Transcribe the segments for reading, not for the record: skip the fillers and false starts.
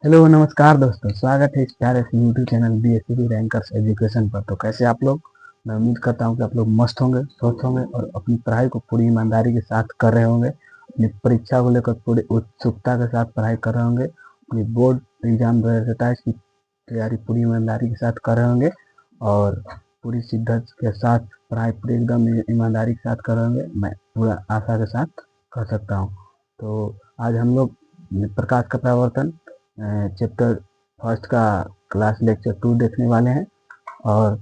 Hello नमस्कार दोस्तों, स्वागत है इस प्यारे से YouTube channel BSc rankers education पर। तो कैसे आप लोग? मैं उम्मीद करता हूँ कि आप लोग मस्त होंगे, स्वस्थ होंगे और अपनी पढ़ाई को पूरी ईमानदारी के साथ कर रहे होंगे। अपनी परीक्षा को लेकर पूरी उत्सुकता के साथ पढ़ाई कर रहे होंगे। अपनी बोर्ड एग्जाम रहता है, इसकी तैयारी पूरी ईमानदारी के साथ कर रहे होंगे और पूरी शिद्दत के साथ पढ़ाई पूरी एकदम ईमानदारी के साथ कर रहे होंगे। मैं पूरा आशा के साथ कर सकता हूँ। तो आज हम लोग प्रकाश का प्रवर्तन चैप्टर फर्स्ट का क्लास लेक्चर 2 देखने वाले हैं। और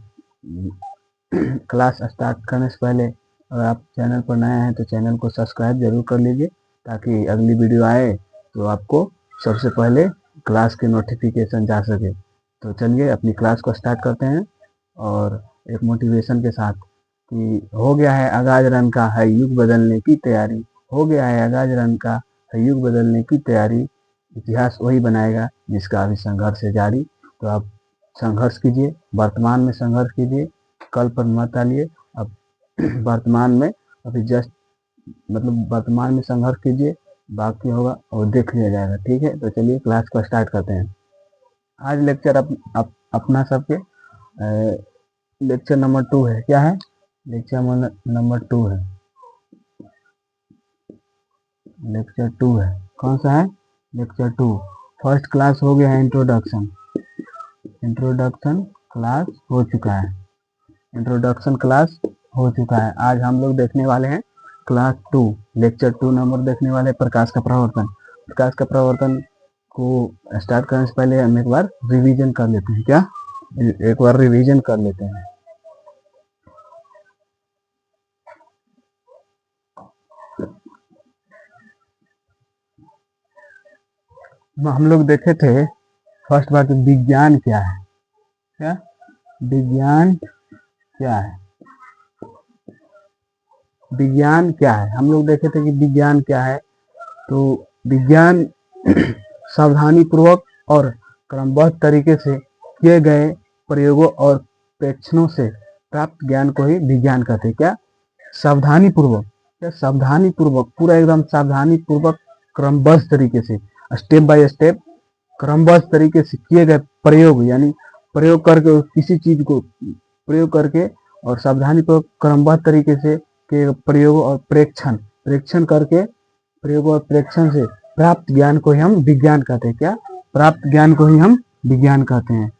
क्लास स्टार्ट करने से पहले अगर आप चैनल पर नए हैं तो चैनल को सब्सक्राइब जरूर कर लीजिए, ताकि अगली वीडियो आए तो आपको सबसे पहले क्लास के नोटिफिकेशन जा सके। तो चलिए अपनी क्लास को स्टार्ट करते हैं और एक मोटिवेशन के साथ कि हो गया है आगाज रन का, है युग बदलने की तैयारी। हो गया है आगाज रन का, है युग बदलने की तैयारी। इतिहास वही बनाएगा जिसका अभी संघर्ष है जारी। तो आप संघर्ष कीजिए, वर्तमान में संघर्ष कीजिए, कल पर मत डालिए। अब वर्तमान में अभी जस्ट वर्तमान में संघर्ष कीजिए, बाकी होगा और देख लिया जाएगा। ठीक है, तो चलिए क्लास को स्टार्ट करते हैं। आज लेक्चर अपना सबके लेक्चर नंबर 2 है। क्या है? लेक्चर नंबर 2 है। लेक्चर 2 है। कौन सा है? लेक्चर 2। फर्स्ट क्लास हो गया है इंट्रोडक्शन। इंट्रोडक्शन क्लास हो चुका है। इंट्रोडक्शन क्लास हो चुका है। आज हम लोग देखने वाले हैं क्लास 2, लेक्चर 2 नंबर देखने वाले प्रकाश का प्रवर्तन। प्रकाश का प्रवर्तन को स्टार्ट करने से पहले हम एक बार रिवीजन कर लेते हैं। क्या? एक बार रिवीजन कर लेते हैं। हम लोग देखे थे फर्स्ट बार विज्ञान क्या है। क्या? विज्ञान क्या है? विज्ञान क्या है? हम लोग देखे थे कि विज्ञान क्या है। तो विज्ञान सावधानी पूर्वक और क्रमबद्ध तरीके से किए गए प्रयोगों और प्रेक्षणों से प्राप्त ज्ञान को ही विज्ञान कहते हैं। क्या? सावधानी पूर्वक। क्या? सावधानी पूर्वक, पूरा एकदम सावधानी पूर्वक क्रमबद्ध तरीके से, स्टेप बाय स्टेप क्रमबद्ध तरीके से किए गए प्रयोग, यानी प्रयोग करके किसी चीज को प्रयोग करके और सावधानी पूर्वक क्रमबद्ध तरीके से के प्रयोग और प्रेक्षण प्रेक्षण करके प्रयोग और प्रेक्षण से प्राप्त ज्ञान को ही हम विज्ञान कहते हैं। क्या? प्राप्त ज्ञान को ही हम विज्ञान कहते हैं।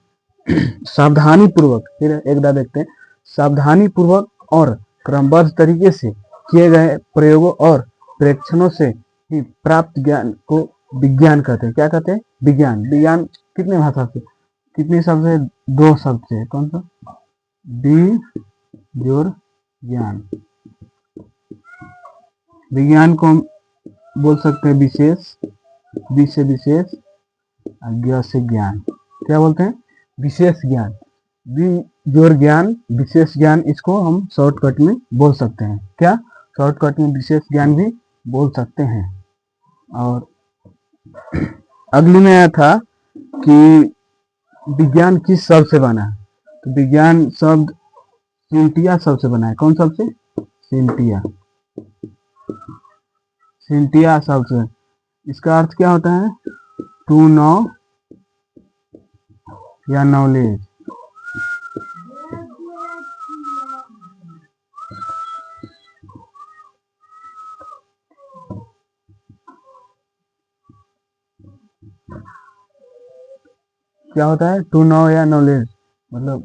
सावधानी पूर्वक, फिर एक बार देखते हैं। सावधानी पूर्वक और क्रमबद्ध तरीके से किए गए प्रयोगों और प्रेक्षणों से ही प्राप्त ज्ञान को विज्ञान कहते हैं। क्या कहते हैं? विज्ञान। विज्ञान कितने भाषा से, कितने शब्द से? 2 शब्द से। कौन सा? बी जोर ज्ञान। विज्ञान को हम बोल सकते हैं विशेष, बी से विशेष, ज्ञ से ज्ञान। क्या बोलते हैं? विशेष ज्ञान। बी जोर ज्ञान, विशेष ज्ञान, इसको हम शॉर्टकट में बोल सकते हैं। क्या? शॉर्टकट में विशेष ज्ञान भी बोल सकते हैं। और अगली में आया था कि विज्ञान किस शब्द से बना है। तो विज्ञान शब्द सिंटिया शब्द से बना है। कौन शब्द से? सिंटिया। सिंटिया शब्द से। इसका अर्थ क्या होता है? टू नो या नॉलेज। क्या होता है? टू नो या नॉलेज, मतलब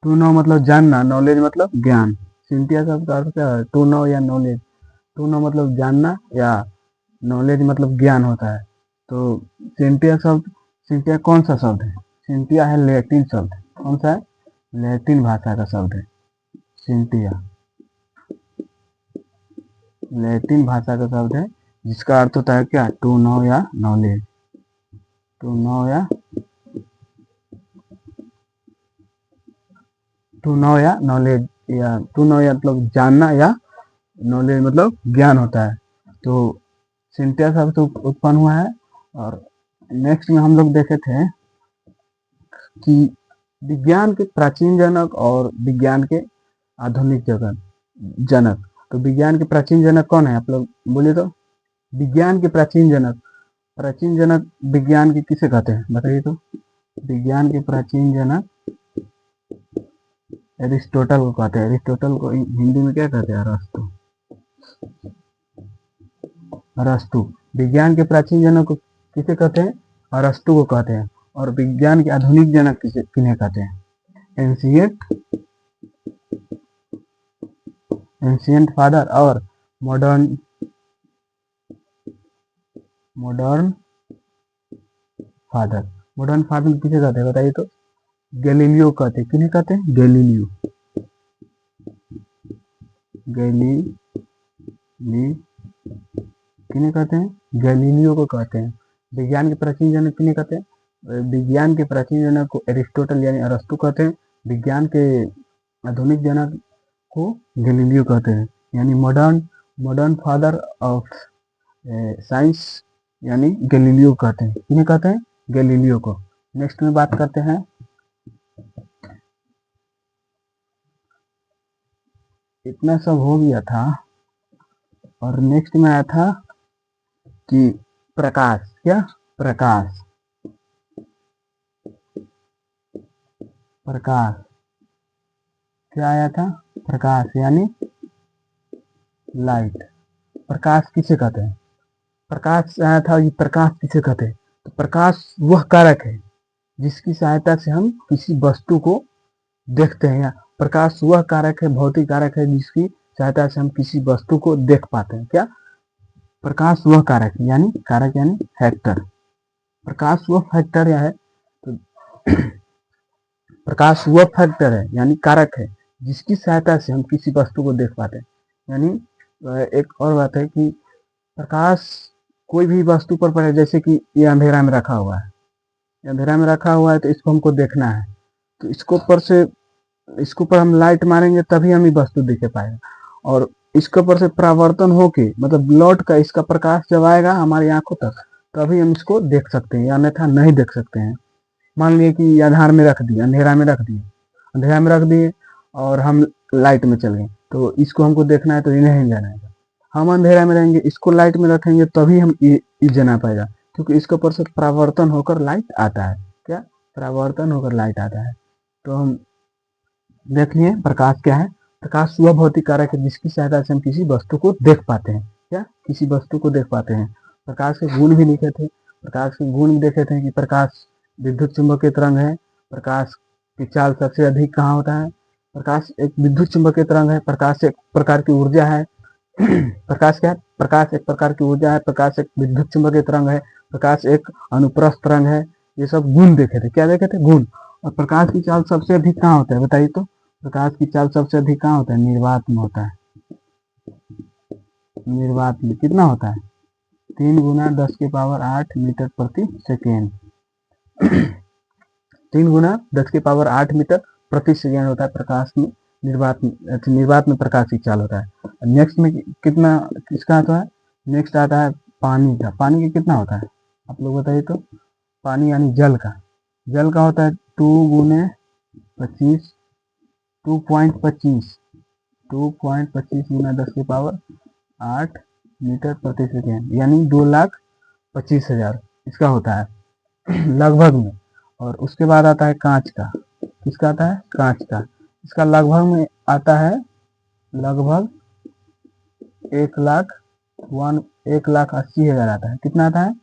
टू नो मतलब जानना, नॉलेज मतलब ज्ञान। सिंटिया शब्द का अर्थ क्या है? टू नो या नॉलेज। टू नो मतलब जानना या नॉलेज मतलब ज्ञान होता है। तो सिंटिया शब्द, सिंटिया कौन सा शब्द है? सिंटिया है लैटिन शब्द। कौन सा है? लैटिन भाषा का शब्द है सिंटिया। लैटिन भाषा का शब्द है जिसका अर्थ होता है क्या? टू नो या नॉलेज। टू नो या टू नो या नॉलेज, या टू नो या मतलब जानना, या नॉलेज मतलब ज्ञान होता है। तो सिंटिया शब्द उत्पन्न हुआ है। और नेक्स्ट में हम लोग देखे थे कि विज्ञान के प्राचीन जनक और विज्ञान के आधुनिक जनक। तो विज्ञान के प्राचीन जनक कौन है? आप लोग बोलिए तो। विज्ञान के प्राचीन जनक प्राचीन जनक विज्ञान के किसे कहते हैं, बताइए तो। विज्ञान के प्राचीन जनक एरिस्टोटल को कहते हैं। एरिस्टोटल को हिंदी में क्या कहते हैं, अरस्तु। अरस्तु विज्ञान के प्राचीन जनक को किसे कहते हैं, अरस्तु को कहते हैं। और विज्ञान के आधुनिक जनक किसे किन्हें कहते हैं, एंशिएंट फादर और मॉडर्न फादर। मॉडर्न फादर किसे कहते हैं, बताइए तो। गैलीलियो कहते हैं। किन्हें कहते हैं, गैलीलियो। किन्हें कहते हैं, गैलीलियो को कहते हैं। विज्ञान के प्राचीन जनक किन्हें कहते हैं, विज्ञान के प्राचीन जनक को एरिस्टोटल यानी अरस्तु कहते हैं। विज्ञान के आधुनिक जनक को गैलीलियो कहते हैं, यानी मॉडर्न फादर ऑफ साइंस यानी गैलीलियो कहते हैं। किन्हें कहते हैं, गैलीलियो को। नेक्स्ट में बात करते हैं, इतना सब हो गया था और नेक्स्ट में आया था कि प्रकाश, क्या प्रकाश क्या आया था, प्रकाश यानी लाइट। प्रकाश किसे कहते हैं, प्रकाश आया था, ये प्रकाश किसे कहते हैं, तो प्रकाश वह कारक है जिसकी सहायता से हम किसी वस्तु को देखते हैं। या प्रकाश वह कारक है, भौतिक कारक है जिसकी सहायता से हम किसी वस्तु को देख पाते हैं। क्या, प्रकाश वह कारक यानी फैक्टर। प्रकाश वह फैक्टर है, तो प्रकाश वह फैक्टर है यानी कारक है जिसकी सहायता से हम किसी वस्तु को देख पाते हैं। यानी एक और बात है कि प्रकाश कोई भी वस्तु पर पड़े, जैसे कि ये अंधेरा में रखा हुआ है, तो इसको हमको देखना है, तो इसको पर हम लाइट मारेंगे तभी हम ये वस्तु देख पाएगा। और इसके ऊपर से परावर्तन होके मतलब लौट का इसका प्रकाश जब आएगा हमारी आंखों तक तभी हम इसको देख सकते हैं, या अन्यथा नहीं देख सकते हैं। मान लिए कि अंधेरा में रख दिए और हम लाइट में चल गए, तो इसको हमको देखना है तो ये नहीं जाना है। हम अंधेरा में रहेंगे, इसको लाइट में रखेंगे तभी हम ये जाना पाएगा, क्योंकि इसके ऊपर से परावर्तन होकर लाइट आता है। क्या, परावर्तन होकर लाइट आता है। तो हम देख लिए प्रकाश क्या है। प्रकाश वह भौतिक कारक है जिसकी सहायता से हम किसी वस्तु को देख पाते हैं। क्या, किसी वस्तु को देख पाते हैं। प्रकाश के गुण भी लिखे थे, देखे थे कि प्रकाश विद्युत चुंबकीय तरंग है। प्रकाश की चाल सबसे अधिक कहाँ होता है, प्रकाश एक विद्युत चुंबकीय तरंग है। प्रकाश एक प्रकार की ऊर्जा है। प्रकाश क्या है, प्रकाश एक प्रकार की ऊर्जा है। प्रकाश एक विद्युत चुंबकीय तरंग है। प्रकाश एक अनुप्रस्थ तरंग है। ये सब गुण देखे थे। क्या देखे थे, गुण। और प्रकाश की चाल सबसे अधिक कहाँ होता है, बताइए तो। प्रकाश की चाल सबसे अधिक कहाँ होता है, निर्वात में होता है। निर्वात में कितना होता है, 3 गुना 10 की पावर 8 मीटर प्रति सेकेंड। 3 गुना 10 की पावर 8 मीटर प्रति सेकेंड होता है प्रकाश में। निर्वात में प्रकाश की चाल होता है। नेक्स्ट में कितना किसका आता है, नेक्स्ट आता है पानी का। पानी का कितना होता है, आप लोग बताइए तो। पानी यानी जल का होता है 2 गुने 25 2.25 गुना 10 की पावर 8 मीटर प्रति सेकेंड, यानी 2,25,000 इसका होता है लगभग में। और उसके बाद आता है कांच का। किसका आता है, कांच का। इसका लगभग में आता है लगभग 1,80,000 आता है। कितना आता है,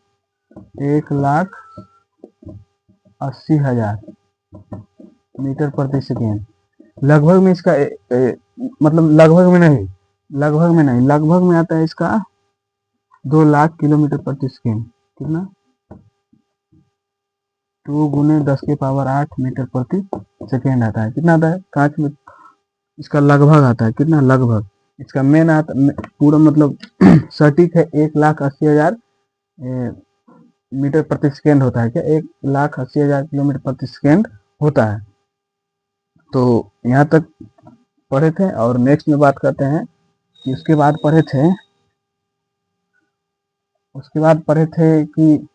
1,80,000 मीटर प्रति सेकेंड। लगभग में इसका मतलब लगभग में नहीं, लगभग में आता है इसका 2 लाख किलोमीटर प्रति सेकेंड। कितना, 2 गुने 10 की पावर 8 मीटर प्रति सेकेंड आता है। कितना आता है, कांच में इसका लगभग आता है। कितना, लगभग। इसका मेन आता पूरा मतलब सटीक है 1,80,000 मीटर प्रति सेकेंड होता है। क्या, 1,80,000 किलोमीटर प्रति सेकेंड होता है। तो यहाँ तक पढ़े थे। और नेक्स्ट में बात करते हैं कि उसके बाद पढ़े थे कि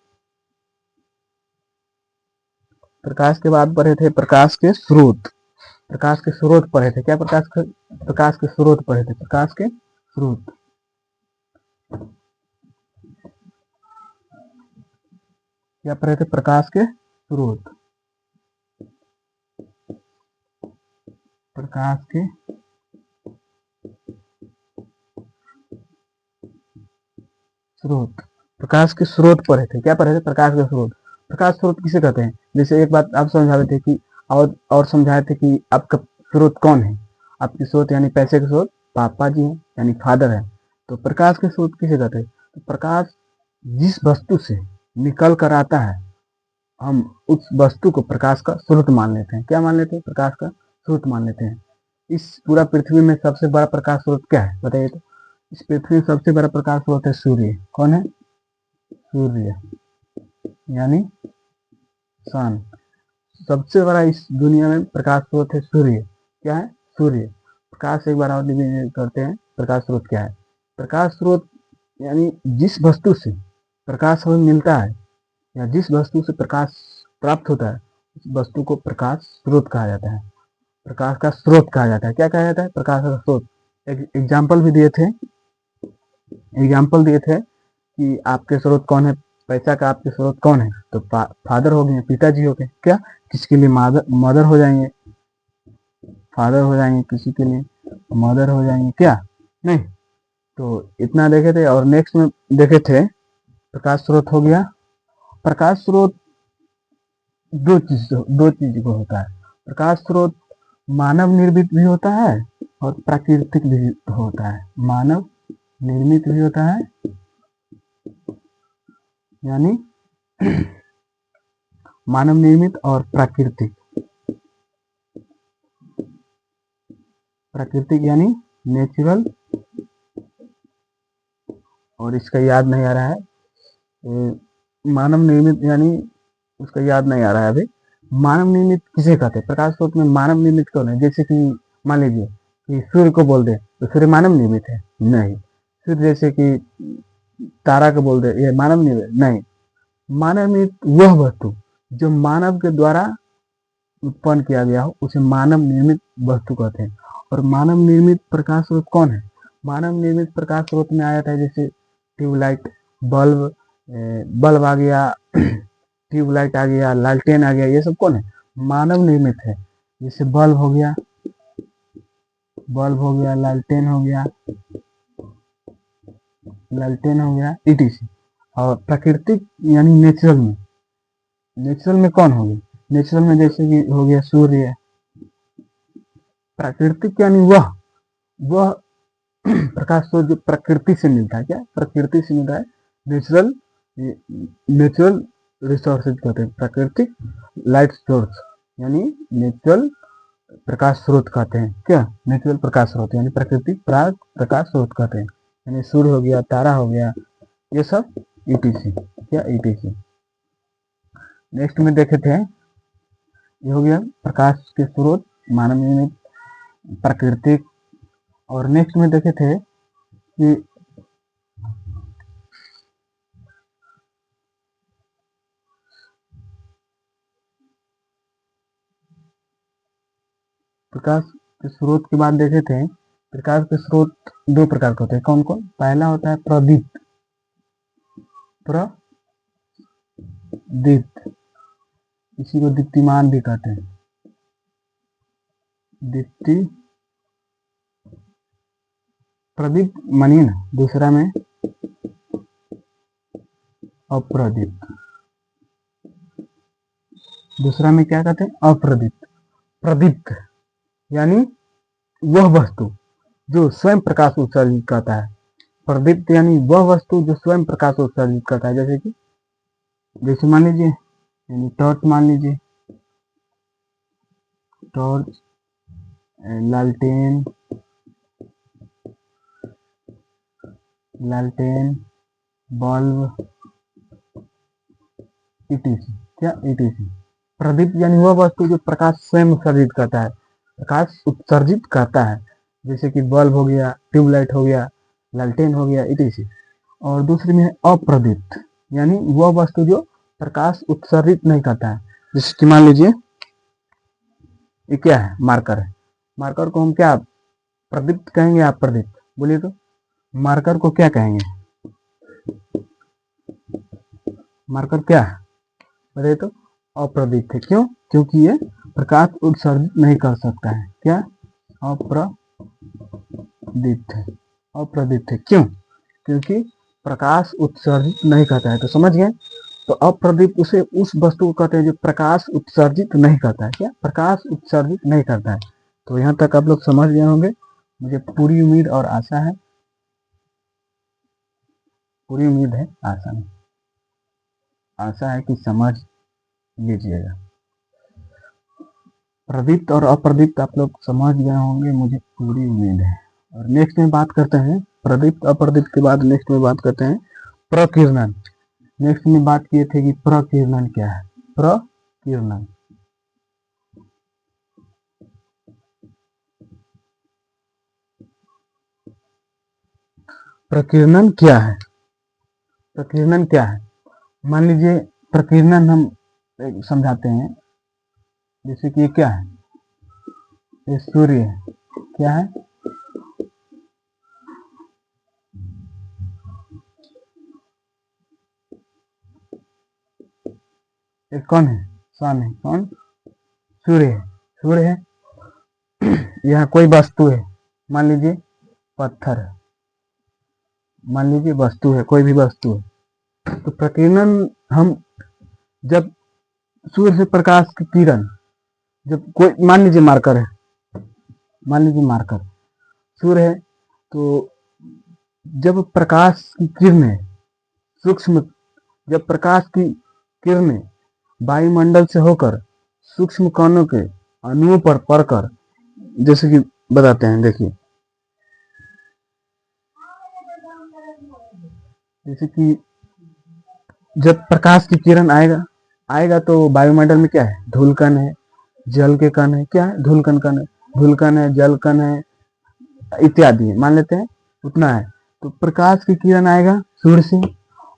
प्रकाश के बाद पढ़े थे प्रकाश के स्रोत पढ़े थे। क्या, प्रकाश के स्रोत पढ़े थे। प्रकाश के स्रोत क्या पढ़े थे? प्रकाश के स्रोत। प्रकाश के स्रोत, प्रकाश के स्रोत पढ़े थे। क्या पढ़े थे? प्रकाश के स्रोत। प्रकाश स्रोत किसे कहते हैं? जैसे एक बात आप समझा रहे थे कि और समझाए थे कि आपका स्रोत कौन है? आपके स्रोत यानी पैसे के स्रोत पापा जी हैं, यानी फादर है। तो प्रकाश के स्रोत किसे कहते हैं? तो प्रकाश जिस वस्तु से निकल कर आता है, हम उस वस्तु को प्रकाश का स्रोत मान लेते हैं। क्या मान लेते हैं? प्रकाश का स्रोत मान लेते हैं। इस पूरा पृथ्वी में सबसे बड़ा प्रकाश स्रोत क्या है बताइए तो? इस पृथ्वी में सबसे बड़ा प्रकाश स्रोत है सूर्य। कौन है? सूर्य यानी सन। सबसे बड़ा इस दुनिया में प्रकाश स्रोत है सूर्य। क्या है? सूर्य। प्रकाश एक बार और डिफाइन करते हैं, प्रकाश स्रोत क्या है? प्रकाश स्रोत यानी जिस वस्तु से प्रकाश हमें मिलता है या जिस वस्तु से प्रकाश प्राप्त होता है, उस वस्तु को प्रकाश स्रोत कहा जाता है। प्रकाश का स्रोत कहा जाता है। क्या कहा जाता है? प्रकाश का स्रोत। एक एग्जाम्पल भी दिए थे, कि आपके स्रोत कौन है? पैसा का आपके स्रोत कौन है? तो फादर हो गए, पिताजी हो गए। क्या? किसके लिए मदर हो जाएंगे, फादर हो जाएंगे, किसी के लिए मदर हो जाएंगे। क्या? नहीं। तो इतना देखे थे। और नेक्स्ट में देखे थे प्रकाश स्रोत हो गया। प्रकाश स्रोत दो चीज को होता है। प्रकाश स्रोत मानव निर्मित भी होता है और प्राकृतिक भी होता है। मानव निर्मित भी होता है यानी मानव निर्मित और प्राकृतिक। प्राकृतिक यानी नेचुरल, और इसका याद नहीं आ रहा है। मानव निर्मित यानी उसका याद नहीं आ रहा है अभी। मानव निर्मित किसे कहते हैं? प्रकाश स्रोत में मानव निर्मित कौन है? जैसे कि मान लीजिए कि सूर्य को बोल दे तो सूर्य मानव निर्मित है? नहीं। सूर्य जैसे कि तारा को बोल दे, ये मानव निर्मित? नहीं। मानव निर्मित वह वस्तु जो मानव के द्वारा उत्पन्न किया गया हो, उसे मानव निर्मित वस्तु कहते हैं। और मानव निर्मित प्रकाश स्रोत कौन है? मानव निर्मित प्रकाश स्रोत में आ जाता है जैसे ट्यूबलाइट, बल्ब, बल्ब आ गया, ट्यूबलाइट आ गया, लालटेन आ गया। ये सब कौन है? मानव निर्मित है। जैसे बल्ब हो गया, लालटेन हो गया, इटीसी। और प्राकृतिक यानी नेचुरल में कौन होगी? नेचुरल में जैसे कि हो गया सूर्य। प्राकृतिक यानी वह प्रकाश स्रोत जो प्रकृति से मिलता है। क्या? प्रकृति से मिलता है। नेचुरल रिसोर्सेज कहते हैं। प्राकृतिक लाइट सोर्स यानी नेचुरल प्रकाश स्रोत कहते हैं। क्या? नेचुरल प्रकाश स्रोत यानी प्राकृतिक प्रकाश स्रोत कहते हैं। यानी सूर्य हो गया, तारा हो गया, ये सब ईटीसी। क्या? ईटीसी। नेक्स्ट में देखे थे, ये हो गया प्रकाश के स्रोत, मानव निर्मित, प्राकृतिक। और नेक्स्ट में देखे थे कि प्रकाश के स्रोत के बाद देखे थे, प्रकाश के स्रोत दो प्रकार के होते हैं। कौन कौन? पहला होता है प्रदीप्त। इसी को दीप्तिमान भी कहते हैं। प्रदीप्त मानिए ना। दूसरा में अप्रदीप्त। दूसरा में क्या कहते हैं? अप्रदीप्त। प्रदीप्त यानी वह वस्तु जो स्वयं प्रकाश उत्सर्जित करता है। प्रदीप्त यानी वह वस्तु जो स्वयं प्रकाश उत्सर्जित करता है। जैसे मान लीजिए, यानी टॉर्च मान लीजिए, टॉर्च, लालटेन, बल्ब, ईटीसी। क्या? ईटीसी। प्रदीप्त यानी वह वस्तु जो प्रकाश स्वयं उत्सर्जित करता है, प्रकाश उत्सर्जित करता है। जैसे कि बल्ब हो गया, ट्यूबलाइट हो गया, लालटेन हो गया, ईटीसी। और दूसरी में है अप्रदीप्त यानी वह वस्तु जो प्रकाश उत्सर्जित नहीं करता है। जैसे कि मान लीजिए ये क्या है? मार्कर है। मार्कर को हम क्या प्रदीप्त कहेंगे? आप प्रदीप्त बोलिए तो। मार्कर को क्या कहेंगे? मार्कर क्या है? बताइए तो अप्रदीप्त है। क्यों? क्योंकि ये प्रकाश उत्सर्जित नहीं कर सकता है। क्या? अप्रदीप्त है। अप्रदीप्त है क्यों? क्योंकि प्रकाश उत्सर्जित नहीं करता है। तो समझ गए? तो अप्रदीप्त उसे उस वस्तु को कहते हैं जो प्रकाश उत्सर्जित नहीं करता है। क्या? प्रकाश उत्सर्जित नहीं करता है। तो यहाँ तक आप लोग समझ गए होंगे, मुझे पूरी उम्मीद और आशा है, पूरी उम्मीद है, आशा नहीं, आशा है कि समझ लीजिएगा। प्रदीप्त और अप्रदीप्त आप लोग समझ गए होंगे, मुझे पूरी उम्मीद है। और नेक्स्ट में बात करते हैं प्रदीप्त अप्रदीप्त के बाद, नेक्स्ट में बात करते हैं प्रकीर्णन। नेक्स्ट में बात किए थे कि प्रकीर्णन क्या है। प्रकीर्णन, प्रकीर्णन क्या है? प्रकीर्णन क्या है? मान लीजिए प्रकीर्णन हम समझाते हैं। जैसे कि ये क्या है? ये सूर्य है। क्या है? ये कौन है? सन है। कौन? सूर्य है। सूर्य है। यहाँ कोई वस्तु है, मान लीजिए पत्थर है, मान लीजिए वस्तु है, कोई भी वस्तु है। तो प्रकीर्णन हम जब सूर्य से प्रकाश की किरण, जब कोई मान लीजिए मार्कर है, मान लीजिए मार्कर सूर्य है, तो जब प्रकाश की किरणें सूक्ष्म, जब प्रकाश की किरणें वायुमंडल से होकर सूक्ष्म कणों के अणुओं पर पड़कर, जैसे कि बताते हैं, देखिए जैसे कि जब प्रकाश की किरण आएगा आएगा तो वायुमंडल में क्या है? धूल कण है, जल के कण है। क्या है? धूल कण कण है, धूल कण है, जल कण है इत्यादि, मान लेते हैं उतना है। तो प्रकाश की किरण आएगा सूर्य से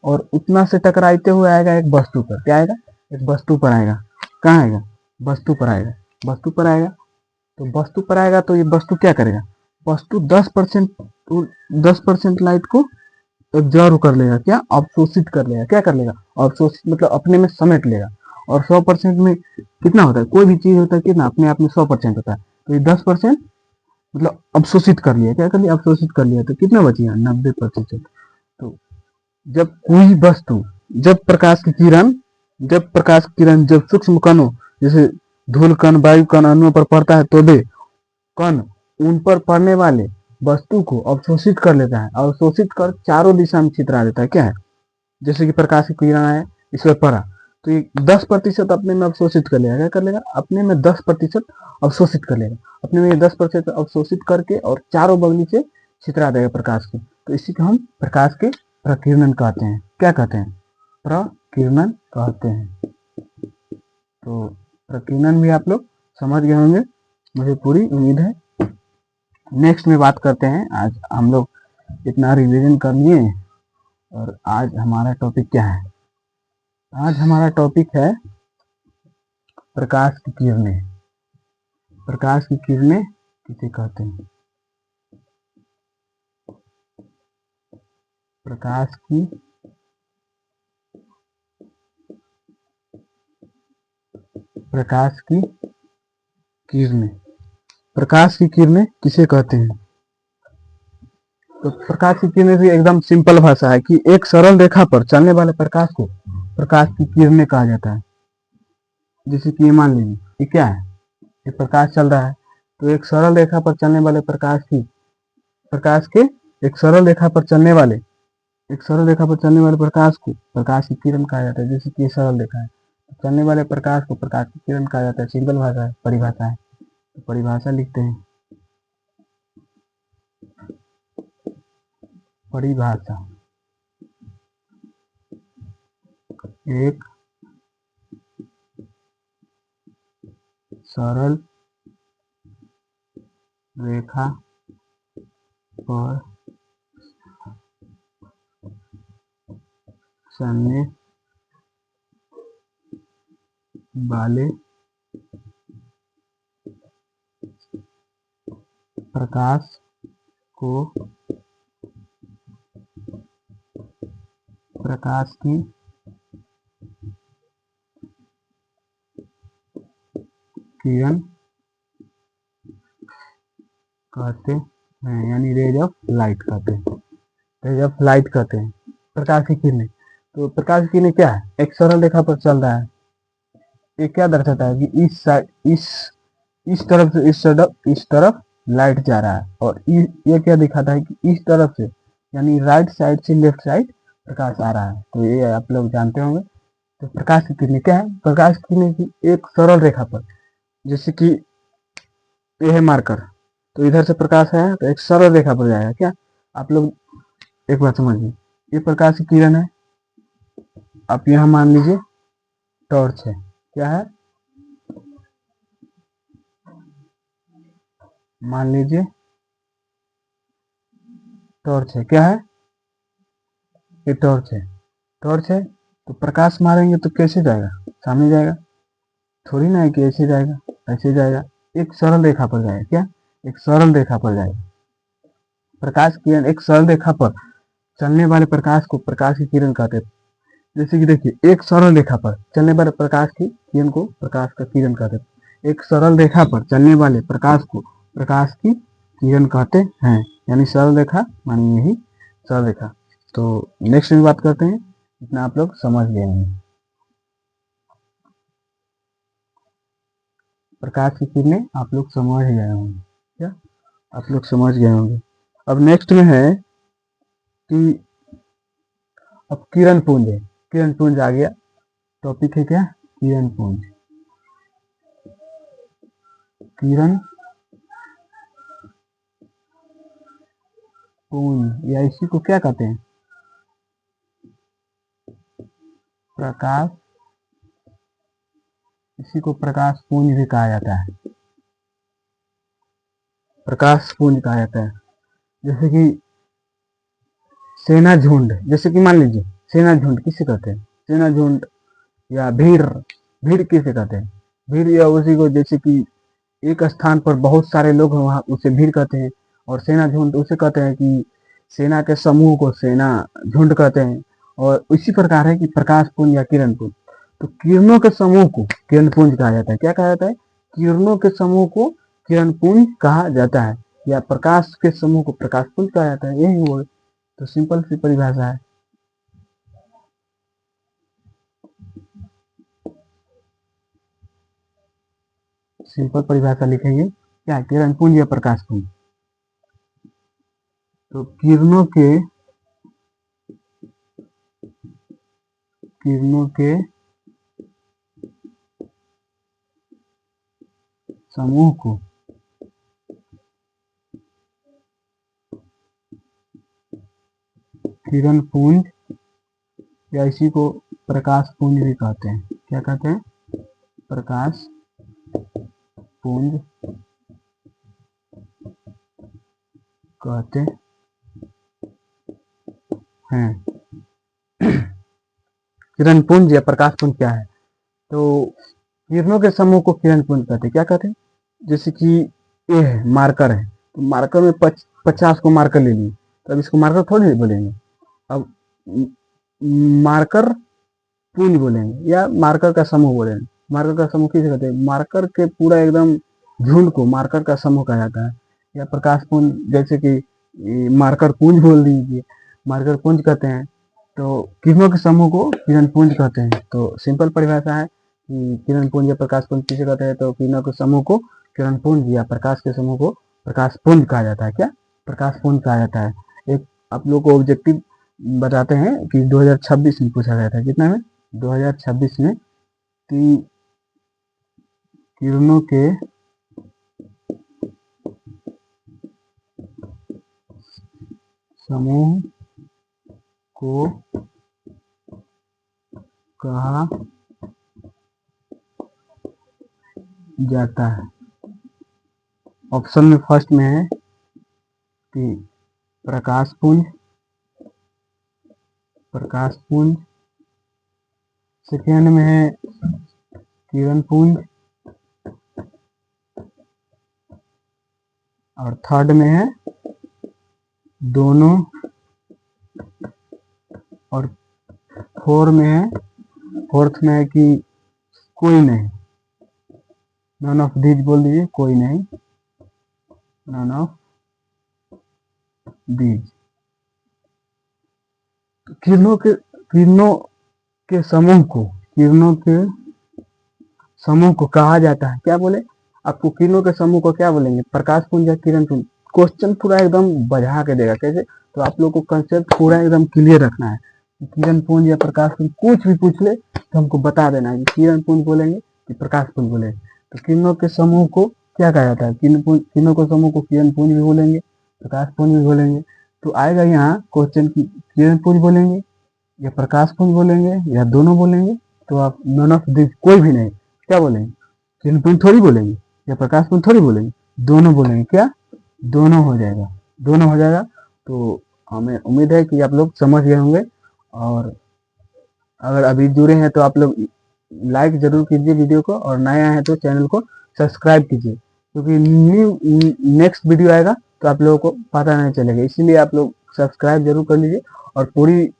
और उतना से टकराते हुए आएगा एक वस्तु पर। क्या आएगा? एक वस्तु पर आएगा। कहाँ आएगा? वस्तु पर आएगा। वस्तु पर आएगा तो वस्तु पर आएगा तो ये वस्तु क्या करेगा? वस्तु 10% लाइट को एब्जॉर्व कर लेगा। क्या? अवशोषित कर लेगा। क्या कर लेगा? अवशोषित मतलब अपने में समेट लेगा। और 100% में कितना होता है? कोई भी चीज होता है कितना? अपने आप में 100% होता है। तो ये 10% मतलब अवशोषित कर लिया। क्या कर लिया? अवशोषित कर लिया। तो कितना बचेगा? 90%। तो जब कोई वस्तु, जब प्रकाश की किरण, जब प्रकाश की किरण जब सूक्ष्म कणों जैसे धूल कण, वायु कण अणुओं पर पड़ता है तो वे कण उन पर पड़ने वाले वस्तु को अवशोषित कर लेता है। अवशोषित कर चारों दिशा में छितरा देता है। क्या है? जैसे कि प्रकाश की किरण आए, इस पर पड़ा तो ये 10% अपने में अवशोषित कर लेगा। क्या कर लेगा? अपने में 10% अवशोषित कर लेगा। अपने में 10% अवशोषित करके और चारों बगली से छितरा देगा प्रकाश को। तो इसी को हम प्रकाश के प्रकीर्णन कहते हैं। क्या कहते हैं? प्रकीर्णन कहते हैं। तो प्रकीर्णन भी आप लोग समझ गए होंगे, मुझे पूरी उम्मीद है। नेक्स्ट में बात करते हैं। आज हम लोग इतना रिवीजन कर लिए और आज हमारा टॉपिक क्या है? आज हमारा टॉपिक है प्रकाश की किरणें। प्रकाश की किरणें किसे कहते हैं? प्रकाश की प्रकाश की किरणें, प्रकाश की किरणें किसे कहते हैं? तो प्रकाश की किरणें भी एकदम सिंपल भाषा है कि एक सरल रेखा पर चलने वाले प्रकाश को प्रकाश की किरणें कहा जाता है। जैसे कि ये मान लीजिए ये क्या है? ये प्रकाश चल रहा है, तो एक सरल रेखा पर चलने वाले प्रकाश के एक सरल रेखा पर चलने वाले एक सरल रेखा पर चलने वाले प्रकाश को प्रकाश की किरण कहा जाता है। जैसे कि ये सरल रेखा है, तो चलने वाले प्रकाश को प्रकाश की किरण कहा जाता है। सिंपल भाषा है, परिभाषा है। तो परिभाषा लिखते हैं। परिभाषा, एक सरल रेखा पर चलने वाले प्रकाश को प्रकाश की किरण कहते हैं, यानी रेज ऑफ लाइट कहते हैं, रेज ऑफ लाइट कहते हैं प्रकाश की किरणें। तो प्रकाश की किरणें क्या है, एक सरल रेखा पर चल रहा है। ये क्या दर्शाता है कि इस साइड इस तरफ से इस तरफ लाइट जा रहा है, और ये क्या दिखाता है कि इस तरफ से यानी राइट साइड से लेफ्ट साइड प्रकाश आ रहा है। तो ये आप लोग जानते होंगे। तो प्रकाश की किरणें क्या है, प्रकाश की किरणें की एक सरल रेखा पर, जैसे कि ये है मार्कर, तो इधर से प्रकाश है तो एक सरल रेखा पर जाएगा। क्या आप लोग एक बात समझिए, ये प्रकाश की किरण है, आप यहाँ मान लीजिए टॉर्च है, क्या है, मान लीजिए टॉर्च है, क्या है, ये टॉर्च है, टॉर्च है। तो प्रकाश मारेंगे तो कैसे जाएगा, सामने जाएगा, थोड़ी ना है कि ऐसे जाएगा, ऐसे जाएगा, एक सरल रेखा पर जाएगा। क्या, एक सरल रेखा पर जाएगा। प्रकाश की किरण एक सरल रेखा पर चलने वाले प्रकाश को प्रकाश की किरण कहते हैं। जैसे कि देखिए, एक सरल रेखा पर चलने वाले प्रकाश की किरण को प्रकाश का किरण कहते हैं। एक सरल रेखा पर चलने वाले प्रकाश को प्रकाश की किरण कहते हैं, यानी सरल रेखा मानी यही सरल रेखा। तो नेक्स्ट में बात करते हैं, इतना आप लोग समझ गए होंगे। प्रकाश की किरणें आप लोग समझ गए होंगे, क्या आप लोग समझ गए होंगे। अब नेक्स्ट में है कि अब किरण पुंज है, किरण पुंज आ गया, टॉपिक है क्या, किरण पुंज। किरण पुंज या इसी को क्या कहते हैं, प्रकाश, इसी को प्रकाश पुंज भी कहा जाता है, प्रकाश पुंज कहा जाता है। जैसे कि सेना झुंड, जैसे कि मान लीजिए सेना झुंड किसे कहते हैं, सेना झुंड या भीड़, भीड़ किसे कहते हैं, भीड़ या उसी को, जैसे कि एक स्थान पर बहुत सारे लोग हैं वहां, उसे भीड़ कहते हैं। और सेना झुंड उसे कहते हैं कि सेना के समूह को सेना झुंड कहते हैं। और इसी प्रकार है कि प्रकाश पुंज या किरण पुंज, तो किरणों के समूह को किरण पुंज कहा जाता है। क्या कहा जाता है, किरणों के समूह को किरण पुंज कहा जाता है, या प्रकाश के समूह को प्रकाश पुंज कहा जाता है, यही वो। तो सिंपल सी परिभाषा है। सिंपल परिभाषा लिखेंगे क्या, किरण पुंज या प्रकाश पुंज। तो किरणों के समूह को किरण पुंज या इसी को प्रकाश पुंज भी कहते हैं। क्या कहते हैं, प्रकाश पुंज कहते हैं। किरण पुंज या प्रकाश पुंज क्या है, तो किरणों के समूह को किरण पुंज कहते हैं। क्या कहते हैं, जैसे कि ये है मार्कर है, तो मार्कर में 50 को मार्कर ले लिए, तो अब इसको मार्कर थोड़ी बोलेंगे, अब मार्कर पुंज बोलेंगे या मार्कर का समूह बोलेंगे। मार्कर का समूह किसे कहते हैं, मार्कर के पूरा एकदम झुंड को मार्कर का समूह कहा जाता है। या प्रकाश पुंज, जैसे कि मार्कर पुंज बोल दीजिए, मार्कर पुंज कहते हैं। तो किरणों के समूह को किरण पुंज कहते हैं। तो सिंपल परिभाषा है कि किरण पुंज या प्रकाश पुंज किसे कहते हैं, तो किरणों के समूह को किरण पुंज या प्रकाश के समूह को प्रकाश पुंज कहा जाता है। क्या, प्रकाश पुंज कहा जाता है। एक आप लोग को ऑब्जेक्टिव बताते हैं कि 2026 में पूछा गया था, कितना में, 2026 में, कि किरणों के समूह को कहा जाता है। ऑप्शन में फर्स्ट में है कि प्रकाश पुंज, प्रकाश पुंज, सेकेंड में है किरण पुंज, और थर्ड में है दोनों, और फोर्थ में है कि कोई नहीं। नन ऑफ दीज बोल दीजिए, कोई नहीं, नन ऑफ दीज। किरणों के समूह को किरणों के समूह को कहा जाता है, क्या बोले आपको, किरणों के समूह को क्या बोलेंगे, प्रकाश पुंज या किरण पुंज। क्वेश्चन पूरा एकदम बजा के देगा, कैसे, तो आप लोग को कंसेप्ट पूरा एकदम क्लियर रखना है। किरण पुंज या प्रकाश पुंज कुछ भी पूछ ले तो हमको बता देना है कि किरण पुंज बोलेंगे कि प्रकाश पुंज बोलेंगे। तो किरणों के समूह को क्या कहा जाता है, किरणों के समूह को किरण पुंज भी बोलेंगे, प्रकाश पुंज भी बोलेंगे। तो आएगा यहाँ क्वेश्चन की किरण पुंज बोलेंगे या प्रकाश पुंज बोलेंगे या दोनों बोलेंगे, तो आप नन ऑफ दिस, कोई भी नहीं, क्या बोलेंगे, किरण पुंज थोड़ी बोलेंगे या प्रकाश पुंज थोड़ी बोलेंगे, दोनों बोलेंगे। क्या, दोनों हो जाएगा, दोनों हो जाएगा। तो हमें उम्मीद है कि आप लोग समझ गए होंगे, और अगर अभी जुड़े हैं तो आप लोग लाइक जरूर कीजिए वीडियो को, और नए आए हैं तो चैनल को सब्सक्राइब कीजिए, क्योंकि न्यू नेक्स्ट वीडियो आएगा तो आप लोगों को पता नहीं चलेगा, इसीलिए आप लोग सब्सक्राइब जरूर कर लीजिए। और पूरी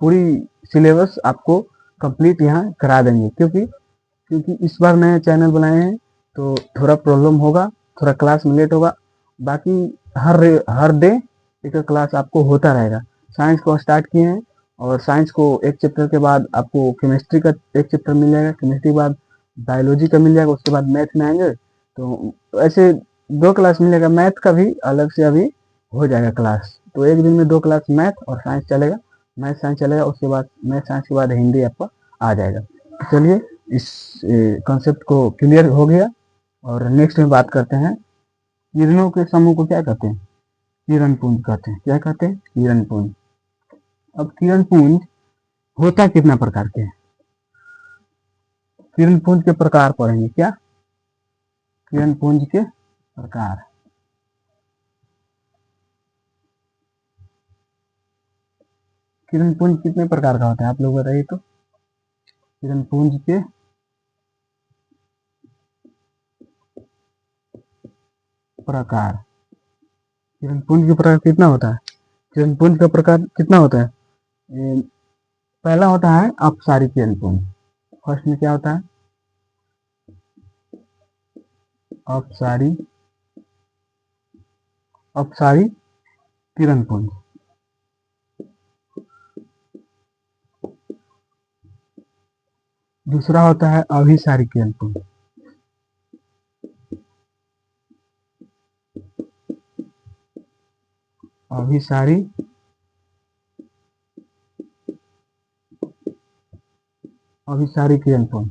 पूरी सिलेबस आपको कंप्लीट यहाँ करा देंगे, क्योंकि क्योंकि इस बार नए चैनल बनाए हैं तो थोड़ा प्रॉब्लम होगा, थोड़ा क्लास में लेट होगा। बाकी हर डे एक क्लास आपको होता रहेगा। साइंस को स्टार्ट किए हैं, और साइंस को एक चैप्टर के बाद आपको केमिस्ट्री का एक चैप्टर मिल जाएगा, केमिस्ट्री के बाद बायोलॉजी का मिल जाएगा, उसके बाद मैथ में आएंगे। तो ऐसे 2 क्लास मिलेगा, मैथ का भी अलग से अभी हो जाएगा क्लास। तो एक दिन में 2 क्लास मैथ और साइंस चलेगा, मैथ साइंस चलेगा, उसके बाद मैथ साइंस के बाद हिंदी आपका आ जाएगा। चलिए, इस कॉन्सेप्ट को क्लियर हो गया, और नेक्स्ट में बात करते हैं किरणों के समूह को क्या कहते हैं, किरण पुंज कहते हैं। क्या कहते हैं, किरण पुंज। अब किरण पुंज होता कितना प्रकार के हैं, किरण पुंज के प्रकार पढ़ेंगे। क्या, किरण पुंज के प्रकार। किरण पुंज कितने प्रकार का होता है, आप लोग बताइए तो। किरण पुंज के प्रकार, किरण पुंज के प्रकार कितना होता है, किरण पुंज का प्रकार कितना होता है। पहला होता है अपसारी किरण पुंज। फर्स्ट में क्या होता है, अपसारी अपसारी किरण पुंज। दूसरा होता है अभिसारी किरण पुंज। अभिसारी अभिसारी किरण पुंज।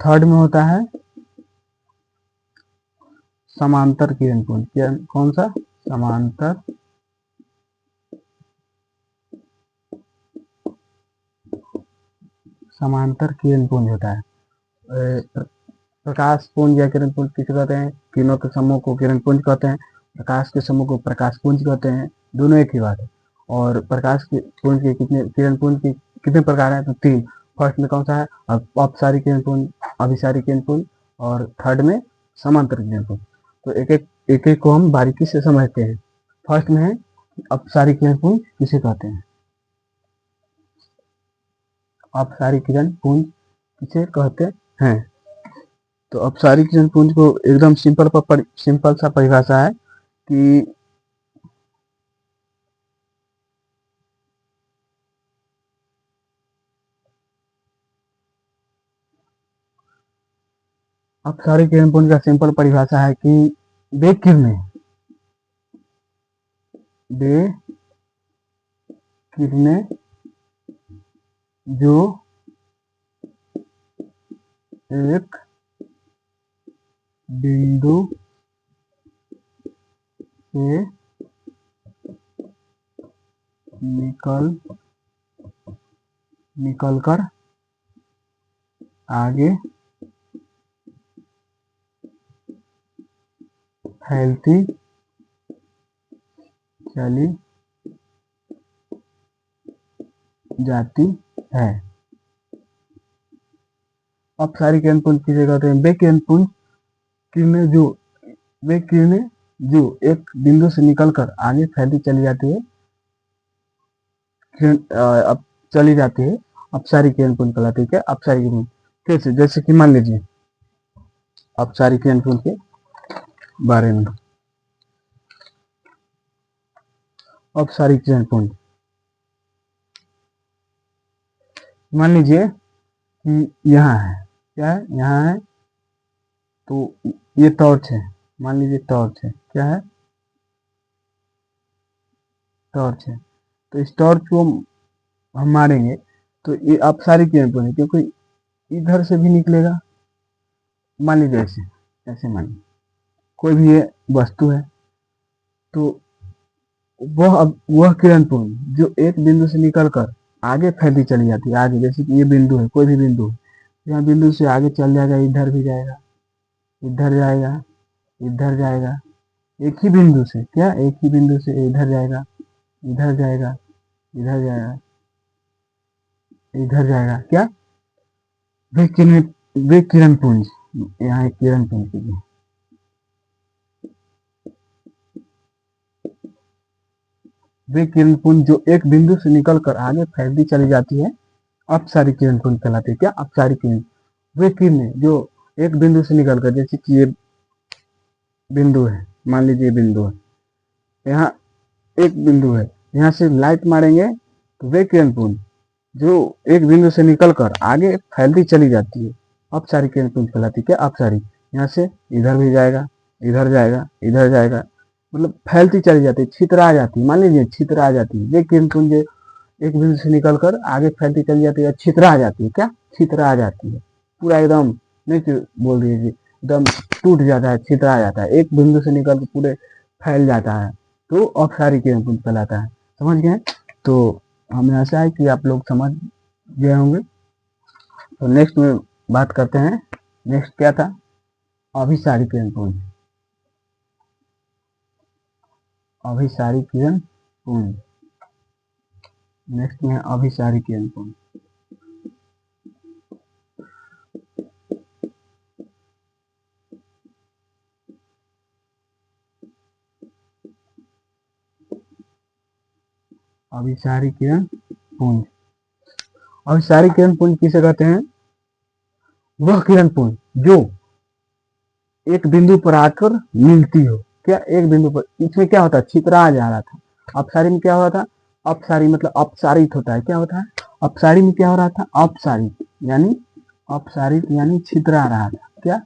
थर्ड में होता है समांतर किरण पुंज। कौन सा, समांतर समांतर किरण पुंज होता है। प्रकाश पुंज या किरण पुंज किसे कहते हैं, किरणों के समूह को किरण पुंज कहते हैं, प्रकाश के समूह को प्रकाश पुंज कहते हैं, दोनों एक ही बात है। और प्रकाश के पुंज के कितने, किरण पुंज के कितने प्रकार हैं, तो 3। फर्स्ट में कौन सा है, अपसारी किरण पुंज, अभिसारी किरण पुंज, और थर्ड में समांतर किरण पुंज। तो एक एक को हम बारीकी से समझते हैं। फर्स्ट में है अपसारी किरण पुंज किसे कहते हैं, अपसारी किरण पुंज किसे कहते हैं। तो अपसारी किरण पुंज को एकदम सिंपल सा परिभाषा है कि अपसारी किरण पुंज का सिंपल परिभाषा है कि वे किरणें वे किरणें जो एक बिंदु से निकलकर आगे फैलती चली जाती है। अपसारी किरण पुंज किसे कहते हैं, वे किरण पुंज किरणें जो वे किरणें जो एक बिंदु से निकलकर आगे फैलती चली जाती है, अब चली जाती है, अपसारी किरण पुंज कहलाती है। क्या, अपसारी किरण। कैसे, जैसे कि मान लीजिए अपसारी किरण पुंज के बारे में। अपसारी किरण पुंज, मान लीजिए कि यहाँ है, क्या है, यहाँ है, तो ये टॉर्च है, मान लीजिए टॉर्च है, क्या है, टॉर्च है। तो इस टॉर्च को हम मारेंगे तो ये अपसारी किरण पुंज है, क्योंकि इधर से भी निकलेगा। मान लीजिए ऐसे, ऐसे मान लीजिए कोई भी ये वस्तु है, तो वह किरण पुंज जो एक बिंदु से निकलकर आगे फैलती चली जाती है, आगे, जैसे कि ये बिंदु है, कोई भी बिंदु है, यहाँ बिंदु से आगे चल जाएगा, इधर भी जाएगा, इधर जाएगा, इधर जाएगा, एक ही बिंदु से, क्या, एक ही बिंदु से इधर जाएगा, इधर जाएगा, इधर जाएगा, इधर जाएगा, क्या, वे किरण पुंज, यहाँ एक किरण पुंज कीजिए, वे किरण पुंज जो एक बिंदु से निकलकर आगे फैलती चली जाती है, अपसारी किरण पुंज कहलाती है, क्या, अपसारी किरण। वे किरणें जो एक बिंदु से निकलकर, जैसे कि ये बिंदु है, मान लीजिए बिंदु है, यहाँ एक बिंदु है, यहाँ से लाइट मारेंगे तो वे किरण पुंज जो एक बिंदु से निकलकर आगे फैलती चली जाती है, अपसारी किरण पुंज कहलाती है, क्या, अपसारी। यहाँ से इधर भी जाएगा, इधर जाएगा, इधर जाएगा, मतलब फैलती चली जाती है, छितरा जाती है, मान लीजिए छितरा जाती है, वे किरण पुंज एक बिंदु से निकलकर आगे फैलती चली जाती है, छितरा जाती है, क्या, छितरा जाती है, पूरा एकदम, नहीं बोल दीजिए, एकदम टूट जाता है, छितरा जाता है, एक बिंदु से निकल के पूरे फैल जाता है, तो अपसारी किरण पुंज कहलाता है। समझ गए? तो हमें आशा है कि आप लोग समझ गए होंगे। तो नेक्स्ट में बात करते हैं, नेक्स्ट क्या था, अभिसारी किरण पुंज। अभिसारी किरण पुंज, नेक्स्ट में अभिसारी किरण पुंज। अभिसारी किरण पुंज, अभिसारी किरण पुंज किसे कहते हैं, वह किरण पुंज जो एक बिंदु पर आकर मिलती हो, क्या, एक बिंदु पर, इसमें क्या होता है, छितरा जा रहा था, अपसारी में क्या हो रहा था, अपसारी मतलब अपसारित होता है, क्या होता है, अपसारी में क्या हो रहा था, अपसारित यानी, अपसारित यानी छितरा रहा था, क्या,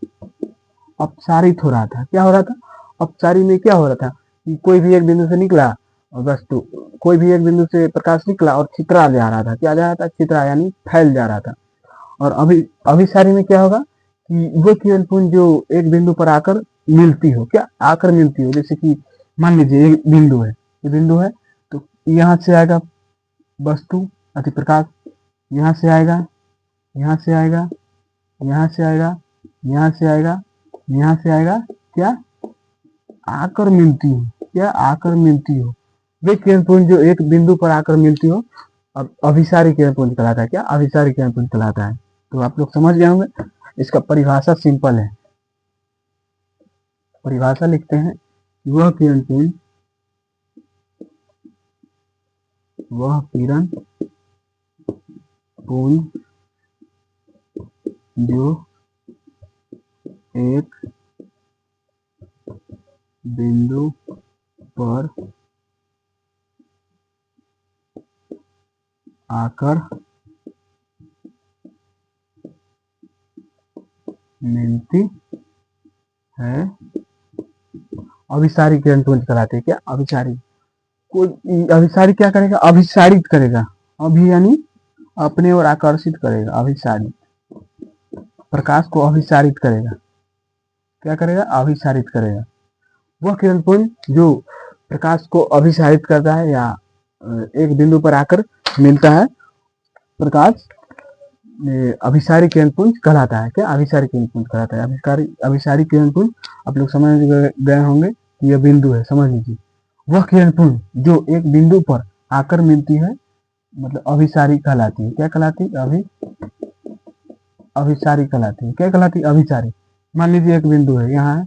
अपसारित हो रहा था, क्या हो रहा था, अपसारी में क्या हो रहा था कि कोई भी एक बिंदु से निकला और वस्तु, कोई भी एक बिंदु से प्रकाश निकला और छितरा जा रहा था, क्या जा रहा था, छितरा यानी फैल जा रहा था। और अभिसारी में क्या होगा कि वो किरण पुंज जो एक बिंदु पर आकर मिलती हो, क्या, आकर मिलती हो, जैसे कि मान लीजिए एक बिंदु है, ये बिंदु है, तो यहाँ से आएगा वस्तु अति प्रकाश, यहाँ से आएगा, यहाँ से आएगा, यहाँ से आएगा, यहाँ से आएगा, यहाँ से आएगा, क्या, आकर मिलती हो, क्या, आकर मिलती हो, वे किरण पुंज जो एक बिंदु पर आकर मिलती हो, अब अभिसारी किरण पुंज कहलाता है, क्या, अभिसारी किरण पुंज कहलाता है। तो आप लोग समझ गए होंगे। इसका परिभाषा सिंपल है, परिभाषा लिखते हैं, वह किरण पुंज, वह किरण पुंज जो एक बिंदु पर आकर मिलती है, अभिसारी किरण पुंज कहलाते हैं, क्या, अभिसारी। कोई अभिसारी क्या करेगा, अभिसारित करेगा, अभि यानी अपने ओर आकर्षित करेगा, अभिसारित, प्रकाश को अभिसारित करेगा, क्या करेगा, अभिसारित करेगा। वह किरण पुंज जो प्रकाश को अभिसारित करता है या एक बिंदु पर आकर मिलता है, प्रकाश अभिसारी किरण पुंज कहलाता है, क्या, अभिसारी किरण पुंज कहलाता है। अभिसारी किरण पुंज आप लोग समझ गए होंगे कि यह बिंदु है, समझ लीजिए, वह किरण पुंज जो एक बिंदु पर आकर मिलती है, मतलब अभिसारी कहलाती है, क्या कहलाती है, अभिसारी कहलाती है, क्या कहलाती है, अभिसारी। मान लीजिए एक बिंदु है, यहाँ है,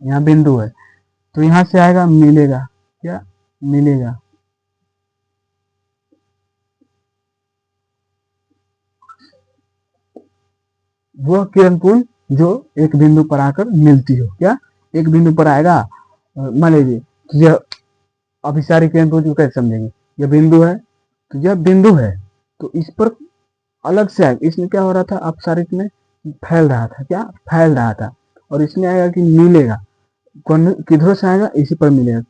यहाँ बिंदु है, तो यहाँ से आएगा, मिलेगा, क्या, मिलेगा, वह किरण पुंज जो एक बिंदु पर आकर मिलती हो। क्या? एक बिंदु पर आएगा, मान लीजिए कि यह अभिसारी किरण पुंज को कैसे समझेंगे, यह बिंदु है, तो यह बिंदु है, तो इस पर अलग से आएगा। इसमें क्या हो रहा था, अपसारित में फैल रहा था, क्या फैल रहा था, और इसमें आएगा कि मिलेगा, कौन किधरों से आएगा, इसी पर मिलेगा,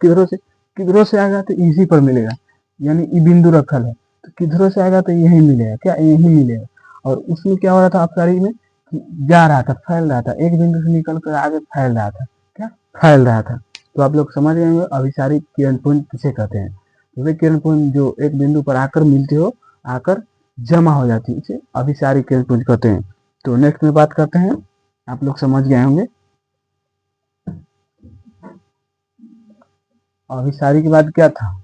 किधरों से आएगा तो इसी पर मिलेगा, यानी ई बिंदु रखल है तो किधरों से आएगा तो यही मिलेगा, क्या यही मिलेगा। और उसमें क्या हो रहा था, अपसारी में जा रहा था, फैल रहा था, एक बिंदु से निकल कर आगे फैल रहा था, क्या फैल रहा था। तो आप लोग समझ गए होंगे अभिसारी किरणपुंज किसे कहते हैं। तो वे किरणपुंज जो एक बिंदु पर आकर मिलती हो, आकर जमा हो जाती है, इसे अभिसारी किरणपुंज कहते हैं। तो नेक्स्ट में बात करते हैं, आप लोग समझ गए होंगे। अभिसारी के बाद क्या था,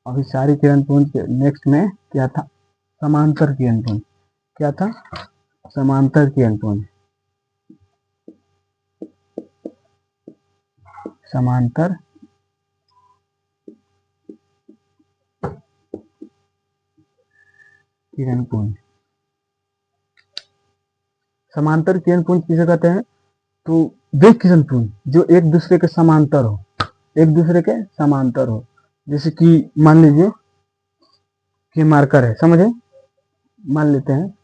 अभिसारी किरणपुंज के नेक्स्ट में क्या था, समांतर किरणपुंज। क्या था, समांतर किरणपुंज। समांतर किरणपुंज। समांतर किरणपुंज किसे कहते हैं, तो वे किरणपुंज जो एक दूसरे के समांतर हो, एक दूसरे के समांतर हो। जैसे कि मान लीजिए कि मार्कर है, समझे, मान लेते हैं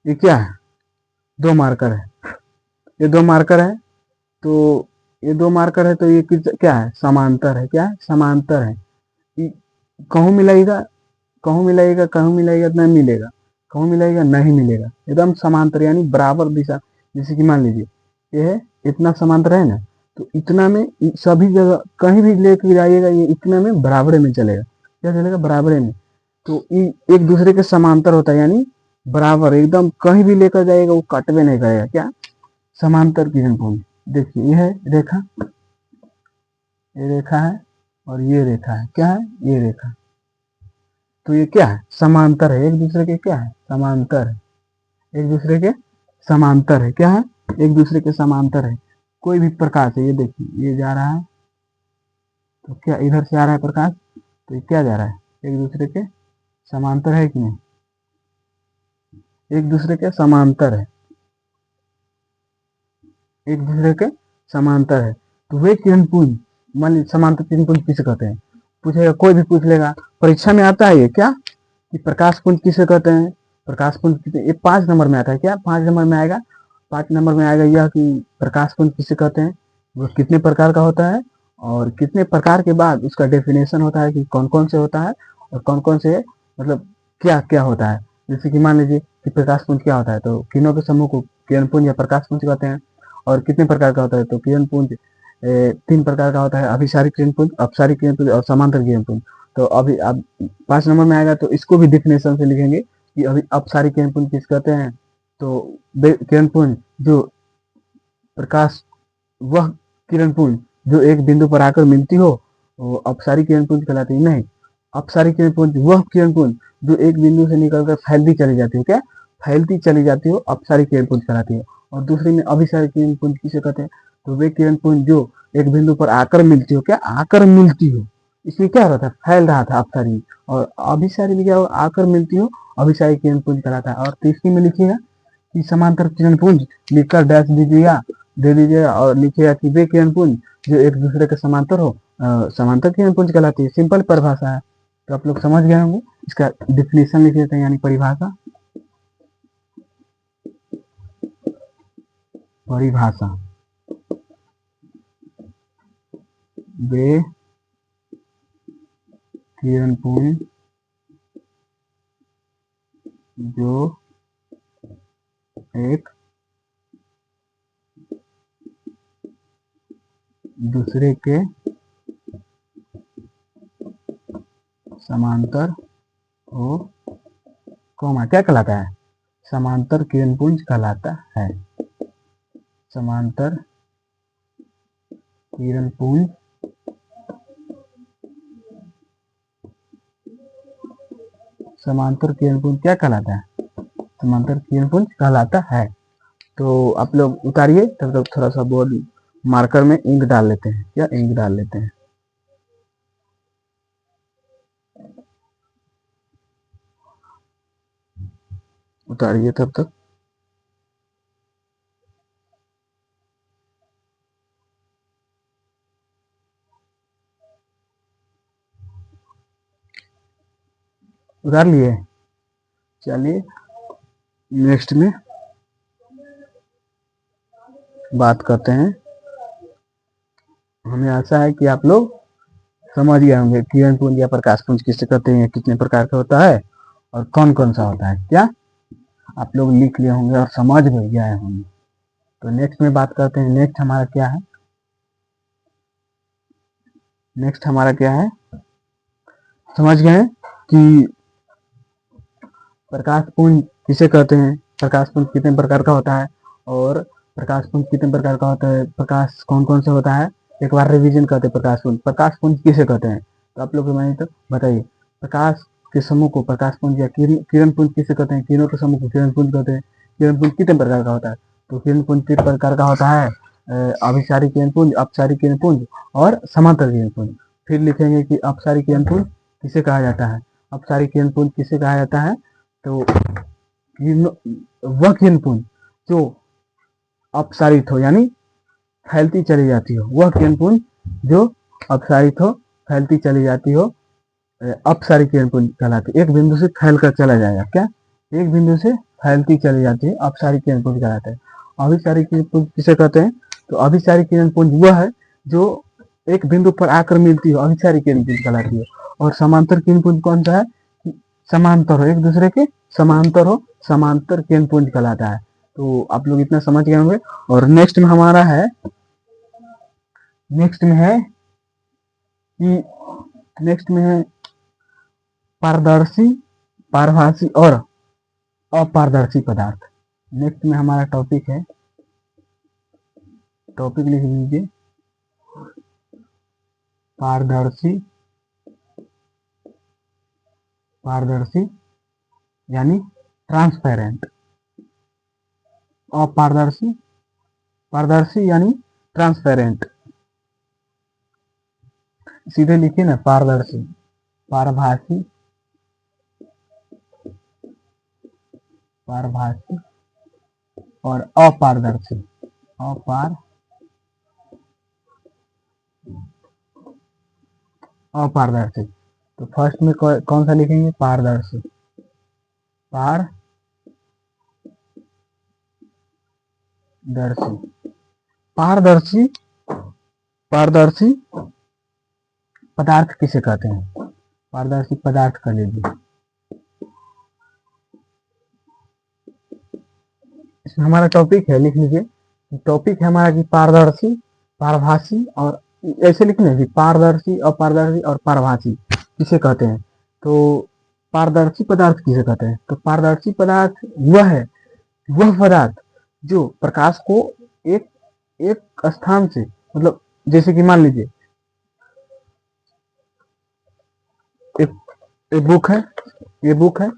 ये क्या है, दो मार्कर है, ये दो मार्कर है, तो ये दो मार्कर है, तो ये क्या है, समांतर है, क्या है, समांतर है। कहूँ मिलाएगा, कहूँ मिलाएगा, कहूँ मिलाएगा नहीं मिलेगा, कहूँ मिलाएगा नहीं मिलेगा, एकदम समांतर यानी बराबर दिशा। जैसे कि मान लीजिए ये है, इतना समांतर है ना, तो इतना में सभी जगह कहीं भी लेके जाइएगा, ये इतना में बराबरे में चलेगा, क्या चलेगा, बराबरे में। तो एक दूसरे के समांतर होता है, यानी बराबर एकदम, कहीं भी लेकर जाएगा वो कटवे नहीं करेगा, क्या समांतर किरणपुंज। देखिए ये है रेखा, ये रेखा है, और ये रेखा है, क्या है, ये रेखा। तो ये क्या है, समांतर है, एक दूसरे के क्या है, समांतर है, एक दूसरे के समांतर है, क्या है, एक दूसरे के समांतर है। कोई भी प्रकाश है, ये देखिए ये जा रहा है, तो क्या इधर से आ रहा है प्रकाश, तो ये क्या जा रहा है, एक दूसरे के समांतर है कि नहीं, एक दूसरे के समांतर है, एक दूसरे के समांतर है। तो वे किरणपुंज, मान लीजिए समांतर किरणपुंज किसे कहते हैं, पूछेगा, कोई भी पूछ लेगा, परीक्षा में आता है ये, क्या कि प्रकाश पुंज किसे कहते हैं। प्रकाश पुंज कितने, ये 5 नंबर में आता है, क्या 5 नंबर में आएगा, 5 नंबर में आएगा यह कि प्रकाश पुंज किसे कहते हैं, वो कितने प्रकार का होता है, और कितने प्रकार के बाद उसका डेफिनेशन होता है कि कौन कौन से होता है, और कौन कौन से मतलब क्या क्या होता है। जैसे कि मान लीजिए कि प्रकाश पुंज क्या होता है, तो किरणों के समूह को किरण पुंज या प्रकाश पुंज कहते हैं। और कितने प्रकार का होता है, तो किरण पुंज 3 प्रकार का होता है, अभिसारी किरण पुंज, अपसारी किरण पुंज और समांतर किरण पुंज। तो अभी अब 5 नंबर में आएगा, तो इसको भी डिफिनेशन से लिखेंगे कि अभी अपसारी किरणपुंज किस कहते हैं। तो किरणपुंज जो प्रकाश, वह किरणपुंज जो एक बिंदु पर आकर मिलती हो, वो अपसारी किरणपुंज कहलाती है। नहीं, अपसारी किरणपुंज वह किरणपुंज जो एक बिंदु से निकलकर फैलती चली जाती है, क्या फैलती चली जाती हो, अपसारी किरणपुंज कहलाती है। और दूसरी में अभिसारी किरणपुंज किसे कहते हैं, तो वे किरणपुंज जो एक बिंदु पर आकर मिलती हो, क्या आकर मिलती हो, इसमें क्या हो रहा था, फैल रहा था अपसारी में। और अभिसारी में क्या हो, आकर मिलती हो, अभिसारी किरणपुंज कहलाता है। और तीसरी में लिखिएगा कि समांतर किरणपुंज, लिखकर डैश दीजिएगा, दे दीजिएगा, और लिखिएगा कि वे किरणपुंज जो एक दूसरे के समांतर हो, समांतर किरणपुंज कहलाती है। सिंपल परिभाषा है, तो आप लोग समझ गए होंगे। इसका डिफिनेशन लिख देते हैं, यानी परिभाषा, परिभाषा, वे किरणपुंज जो एक दूसरे के समांतर हो, कौमा क्या कहलाता है, समांतर किरणपुंज कहलाता है। समांतर किरणपुंज समांतर किरणपुंज क्या कहलाता है, समांतर किरणपुंज कहलाता है। तो आप लोग उतारिए, तब तक थोड़ा सा बोर्ड मार्कर में इंक डाल लेते हैं, या इंक डाल लेते हैं। उतारिए तब तक। उतार लिए? चलिए नेक्स्ट में बात करते हैं। हमें आशा है कि आप लोग समझ गए होंगे किरण पुंज या प्रकाश पुंज किससे कहते हैं, कितने प्रकार का होता है और कौन कौन सा होता है, क्या आप लोग लिख लिए होंगे और समझ भी गए होंगे। तो नेक्स्ट में बात करते हैं। नेक्स्ट हमारा क्या है? नेक्स्ट हमारा क्या है? समझ गए कि प्रकाश पुंज किसे कहते हैं, प्रकाश पुंज कितने प्रकार का होता है और प्रकाश पुंज कितने प्रकार का होता है, प्रकाश कौन कौन सा होता है, एक बार रिवीजन करते हैं। प्रकाश पुंज किसे कहते हैं, तो आप लोग मैंने तो बताइए। प्रकाश के समूह को प्रकाश पुंज या किरण पुंज किसे कहते हैं, किरणों के समूह को किरण पुंज कहते हैं। किरण पुंज कितने प्रकार का होता है, तो किरण पुंज कितने प्रकार का होता है? अभिसारी किरण पुंज, अपसारी किरण पुंज और समांतर किरण पुंज। फिर लिखेंगे कि अपसारी किरण पुंज किसे कहा जाता है, अपसारी किरण पुंज किसे कहा जाता है, तो वह किरण पुंज जो अपसारित हो यानी फैलती चली जाती हो, वह किरण पुंज जो अपसारित हो फैलती चली जाती हो, अपसारी किरण पुंज कहलाती है। एक बिंदु से फैल कर चला जाएगा, क्या एक बिंदु से फैलती चली जाती है, अपसारी किरण पुंज कहलाता है। अभिसारी किरण पुंज किसे कहते हैं, तो अभिसारी किरण पुंज वह है जो एक बिंदु पर आकर मिलती हो, अभिसारी किरण पुंज कहलाती है। और समांतर किरण पुंज कौन सा है, समांतर हो, एक दूसरे के समांतर हो, समांतर किरण पुंज कहलाता है। तो आप लोग इतना समझ गए होंगे। और नेक्स्ट में हमारा है, नेक्स्ट में है कि नेक्स्ट में है पारदर्शी, पारभासी और अपारदर्शी पदार्थ। नेक्स्ट में हमारा टॉपिक है, टॉपिक लिख लीजिए, पारदर्शी, पारदर्शी यानी ट्रांसपेरेंट, अपारदर्शी, पारदर्शी यानी ट्रांसपेरेंट। सीधे लिखिए ना, पारदर्शी, पारभासी, पारभासी और अपारदर्शी, अपारदर्शी। तो फर्स्ट में कौन सा लिखेंगे, पारदर्शी, पारदर्शी, पारदर्शी, पारदर्शी पदार्थ किसे कहते हैं, पारदर्शी पदार्थ कर लीजिए। इसमें हमारा टॉपिक है, लिख लीजिए, टॉपिक है हमारा कि पारदर्शी, पारभासी और ऐसे लिखना कि पारदर्शी, अपारदर्शी और पारभासी किसे कहते हैं। तो पारदर्शी पदार्थ किसे कहते हैं, तो पारदर्शी पदार्थ वह है, वह पदार्थ जो प्रकाश को एक एक स्थान से, मतलब जैसे कि मान लीजिए एक बुक है, ये बुक है,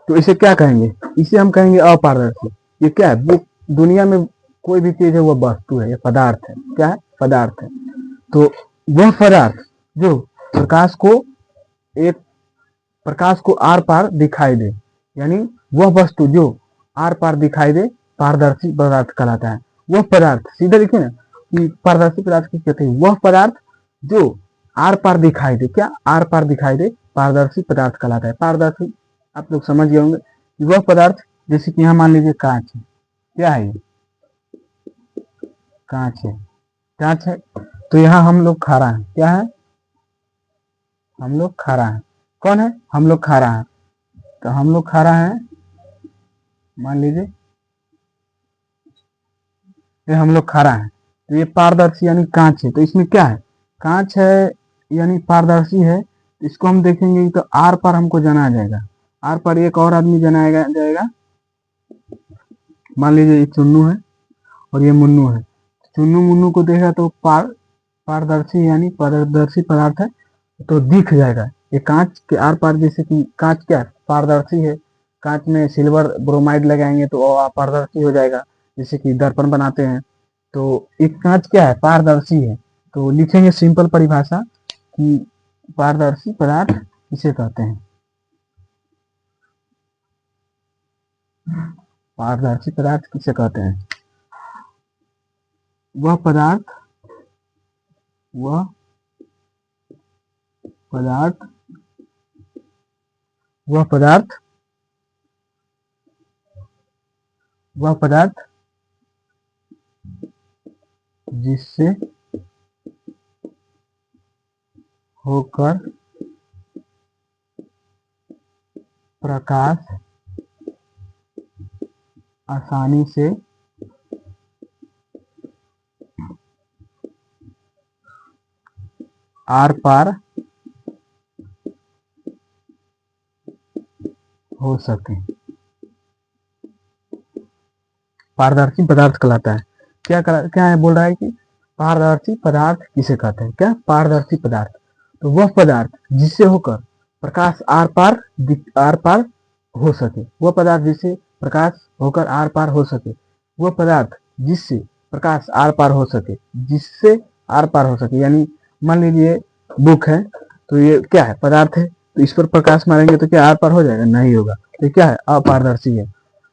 तो इसे क्या कहेंगे, इसे हम कहेंगे अपारदर्शी। ये क्या है, बुक, दुनिया में कोई भी चीज है वह वस्तु है, ये पदार्थ है, क्या है, पदार्थ है। तो वह पदार्थ जो प्रकाश को एक, प्रकाश को आर पार दिखाई दे, यानी वह वस्तु जो आर पार दिखाई दे, पारदर्शी पदार्थ कहलाता है। वह पदार्थ, सीधे लिखिए ना कि पारदर्शी पदार्थ किसे कहते हैं, वह पदार्थ जो आर पार दिखाई दे, क्या आर पार दिखाई दे, पारदर्शी पदार्थ कहलाता है। पारदर्शी आप लोग समझ गए होंगे, वह पदार्थ जैसे कि यहाँ मान लीजिए कांच है, क्या है, कांच है, कांच है, तो यहाँ हम लोग खड़ा है, क्या है, हम लोग खड़ा है, कौन है, हम लोग खड़ा है, तो हम लोग खड़ा है, मान लीजिए ये हम लोग खड़ा है, तो ये पारदर्शी यानी कांच है, तो इसमें क्या है, कांच है यानी पारदर्शी है, इसको हम देखेंगे तो आर पार हमको जाना आ जाएगा, आर पार एक और आदमी जाना जाएगा, मान लीजिए ये चुन्नू है और ये मुन्नू है, चुन्नू मुन्नू को देखा तो पारदर्शी यानी पारदर्शी पदार्थ है, तो दिख जाएगा। ये कांच के आर पार, जैसे कि कांच क्या है, पारदर्शी है, कांच में सिल्वर ब्रोमाइड लगाएंगे तो अपारदर्शी हो जाएगा, जैसे कि दर्पण बनाते हैं, तो एक कांच क्या है, पारदर्शी है। तो लिखेंगे सिंपल परिभाषा कि पारदर्शी पदार्थ किसे कहते हैं। पारदर्शी पदार्थ किसे कहते हैं? वह पदार्थ वह पदार्थ वह पदार्थ वह पदार्थ जिससे होकर प्रकाश आसानी से आर पार हो सके, पारदर्शी पदार्थ कहलाता है। क्या है बोल रहा है कि पारदर्शी पदार्थ किसे कहते हैं? क्या? पारदर्शी पदार्थ। तो वह पदार्थ जिससे होकर प्रकाश आर पार हो सके, वह पदार्थ जिससे प्रकाश होकर आर पार हो सके, वह पदार्थ जिससे प्रकाश आर पार हो सके, जिससे आर पार हो सके। यानी मान लीजिए बुक है, तो ये क्या है? पदार्थ है। तो इस पर प्रकाश मारेंगे तो क्या आर पार हो जाएगा? नहीं होगा। तो क्या है? अपारदर्शी है।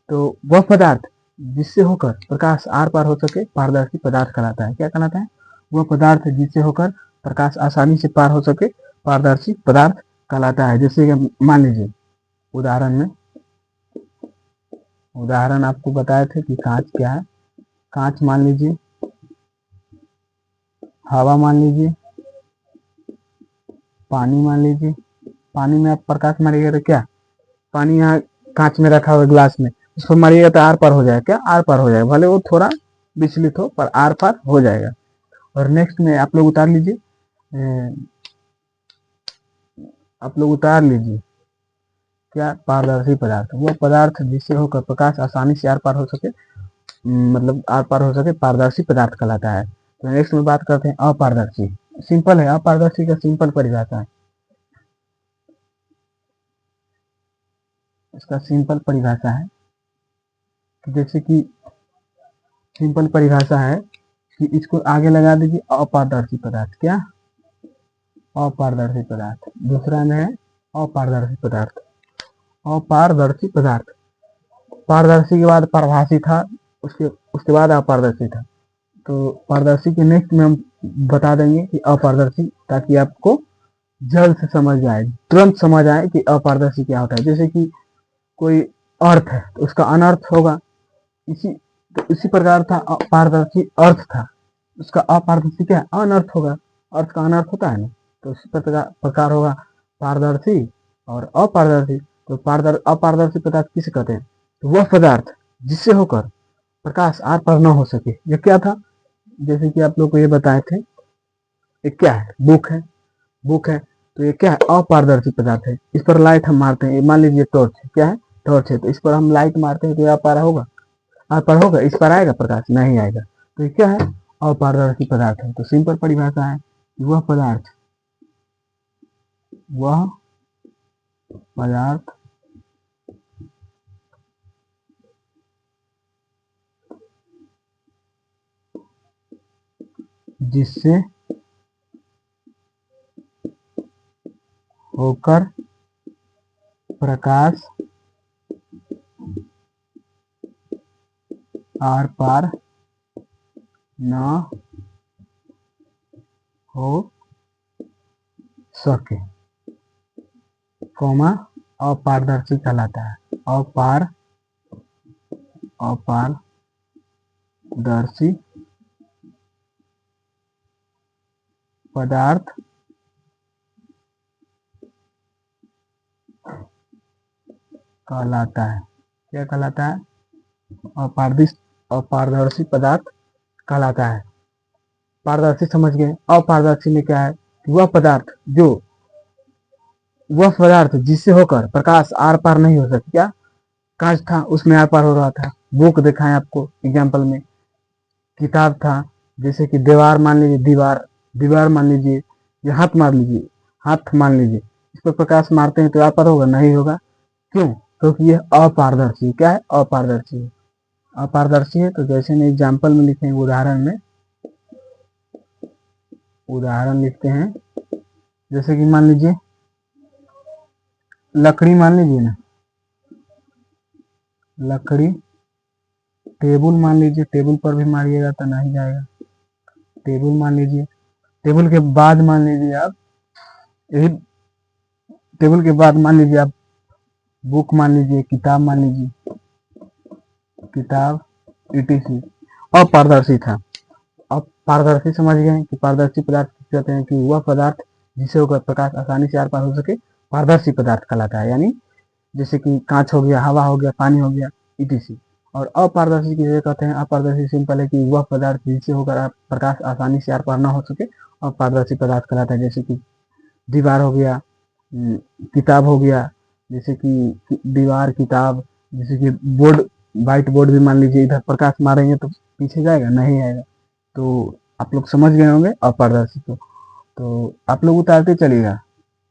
तो वह पदार्थ जिससे होकर प्रकाश आर पार हो सके पारदर्शी पदार्थ कहलाता है। क्या कहलाता है? वह पदार्थ जिससे होकर प्रकाश आसानी से पार हो सके पारदर्शी पदार्थ कहलाता है। जैसे कि मान लीजिए उदाहरण आपको बताए थे कि कांच क्या है। कांच मान लीजिए, हवा मान लीजिए, पानी मान लीजिए। पानी में आप प्रकाश मारिएगा तो क्या? पानी यहाँ कांच में रखा हुआ ग्लास में, उसको मारिएगा तो आर पार हो जाएगा। क्या? आर पार हो जाएगा, भले वो थोड़ा विचलित हो पर आर पार हो जाएगा। और नेक्स्ट में आप लोग उतार लीजिए, क्या? पारदर्शी पदार्थ वह पदार्थ जिससे होकर प्रकाश आसानी से आर पार हो सके, मतलब आर पार हो सके पारदर्शी पदार्थ कहलाता है। तो नेक्स्ट में बात करते हैं अपारदर्शी। सिंपल है, अपारदर्शी का सिंपल परिभाषा है। इसका सिंपल परिभाषा है जैसे कि सिंपल परिभाषा है कि इसको आगे लगा दीजिए अपारदर्शी पदार्थ। क्या? अपारदर्शी पदार्थ। दूसरा में है अपारदर्शी पदार्थ। अपारदर्शी पदार्थ, पारदर्शी के बाद पारभासी था, उसके उसके बाद अपारदर्शी था। तो पारदर्शी के नेक्स्ट में हम बता देंगे कि अपारदर्शी, ताकि आपको जल्द से समझ आए, तुरंत समझ आए कि अपारदर्शी क्या होता है। जैसे कि कोई अर्थ है तो उसका अनर्थ होगा, इसी प्रकार था अपारदर्शी अर्थ था, उसका अपारदर्शी क्या है? अनर्थ होगा। अर्थ का अनर्थ होता है ना, तो इसी प्रकार होगा पारदर्शी और अपारदर्शी। तो अपारदर्शी पदार्थ किसे कहते हैं? तो वह पदार्थ जिससे होकर प्रकाश आर पार न हो सके। यह क्या था? जैसे कि आप लोग को ये बताए थे, ये क्या है? बुक है। तो ये क्या है? अपारदर्शी पदार्थ है। इस पर लाइट हम मारते हैं, मान लीजिए टॉर्च है। क्या है? टॉर्च है। तो इस पर हम लाइट मारते हैं तो यह पार होगा? आर पार होगा? इस पर आएगा प्रकाश? नहीं आएगा। तो ये क्या है? अपारदर्शी पदार्थ है। तो सिंपल परिभाषा है कि वह पदार्थ जिससे होकर प्रकाश आर पार न हो सके, अपारदर्शी कहलाता है। अपारदर्शी पदार्थ कहलाता है। क्या कहलाता है? अपारदर्शी पदार्थ कहलाता है। पारदर्शी समझ गए। अपारदर्शी में क्या है? वह पदार्थ जिससे होकर प्रकाश आर पार नहीं हो सकता। क्या? कांच था, उसमें आर पार हो रहा था। बुक दिखाएं आपको एग्जाम्पल में। किताब था, जैसे कि दीवार मान लीजिए, या हाथ मान लीजिए, इस पर प्रकाश मारते हैं तो आर पार होगा? नहीं होगा। क्यों? क्योंकि यह अपारदर्शी। क्या है? अपारदर्शी है। तो जैसे मैं एग्जाम्पल में लिखेंगे, उदाहरण लिखते हैं। जैसे कि मान लीजिए लकड़ी, मान लीजिए ना, लकड़ी टेबल मान लीजिए, टेबल पर भी मारिएगा तो नहीं जाएगा। टेबल मान लीजिए, टेबल के बाद मान लीजिए आप, यही टेबल के बाद मान लीजिए आप बुक मान लीजिए, किताब मान लीजिए, किताब ईटीसी। अपारदर्शी था। अब पारदर्शी समझ गए कि पारदर्शी पदार्थ कहते हैं कि वह पदार्थ जिसे होकर प्रकाश आसानी से आर पार हो सके पारदर्शी पदार्थ कहलाता है। यानी जैसे कि कांच हो गया, हवा हो गया, पानी हो गया, ईटीसी। और अपारदर्शी किसे कहते हैं? अपारदर्शी सिंपल है कि वह पदार्थ जिससे होकर प्रकाश आसानी से आर पार ना हो सके अपारदर्शी पदार्थ कहलाता है। जैसे कि दीवार हो गया, किताब हो गया, जैसे कि दीवार, किताब, जैसे कि बोर्ड, व्हाइट बोर्ड भी मान लीजिए, इधर प्रकाश मारेंगे तो पीछे जाएगा, नहीं आएगा। तो आप लोग समझ गए होंगे अपारदर्शी को। तो आप लोग उतारते चलिएगा,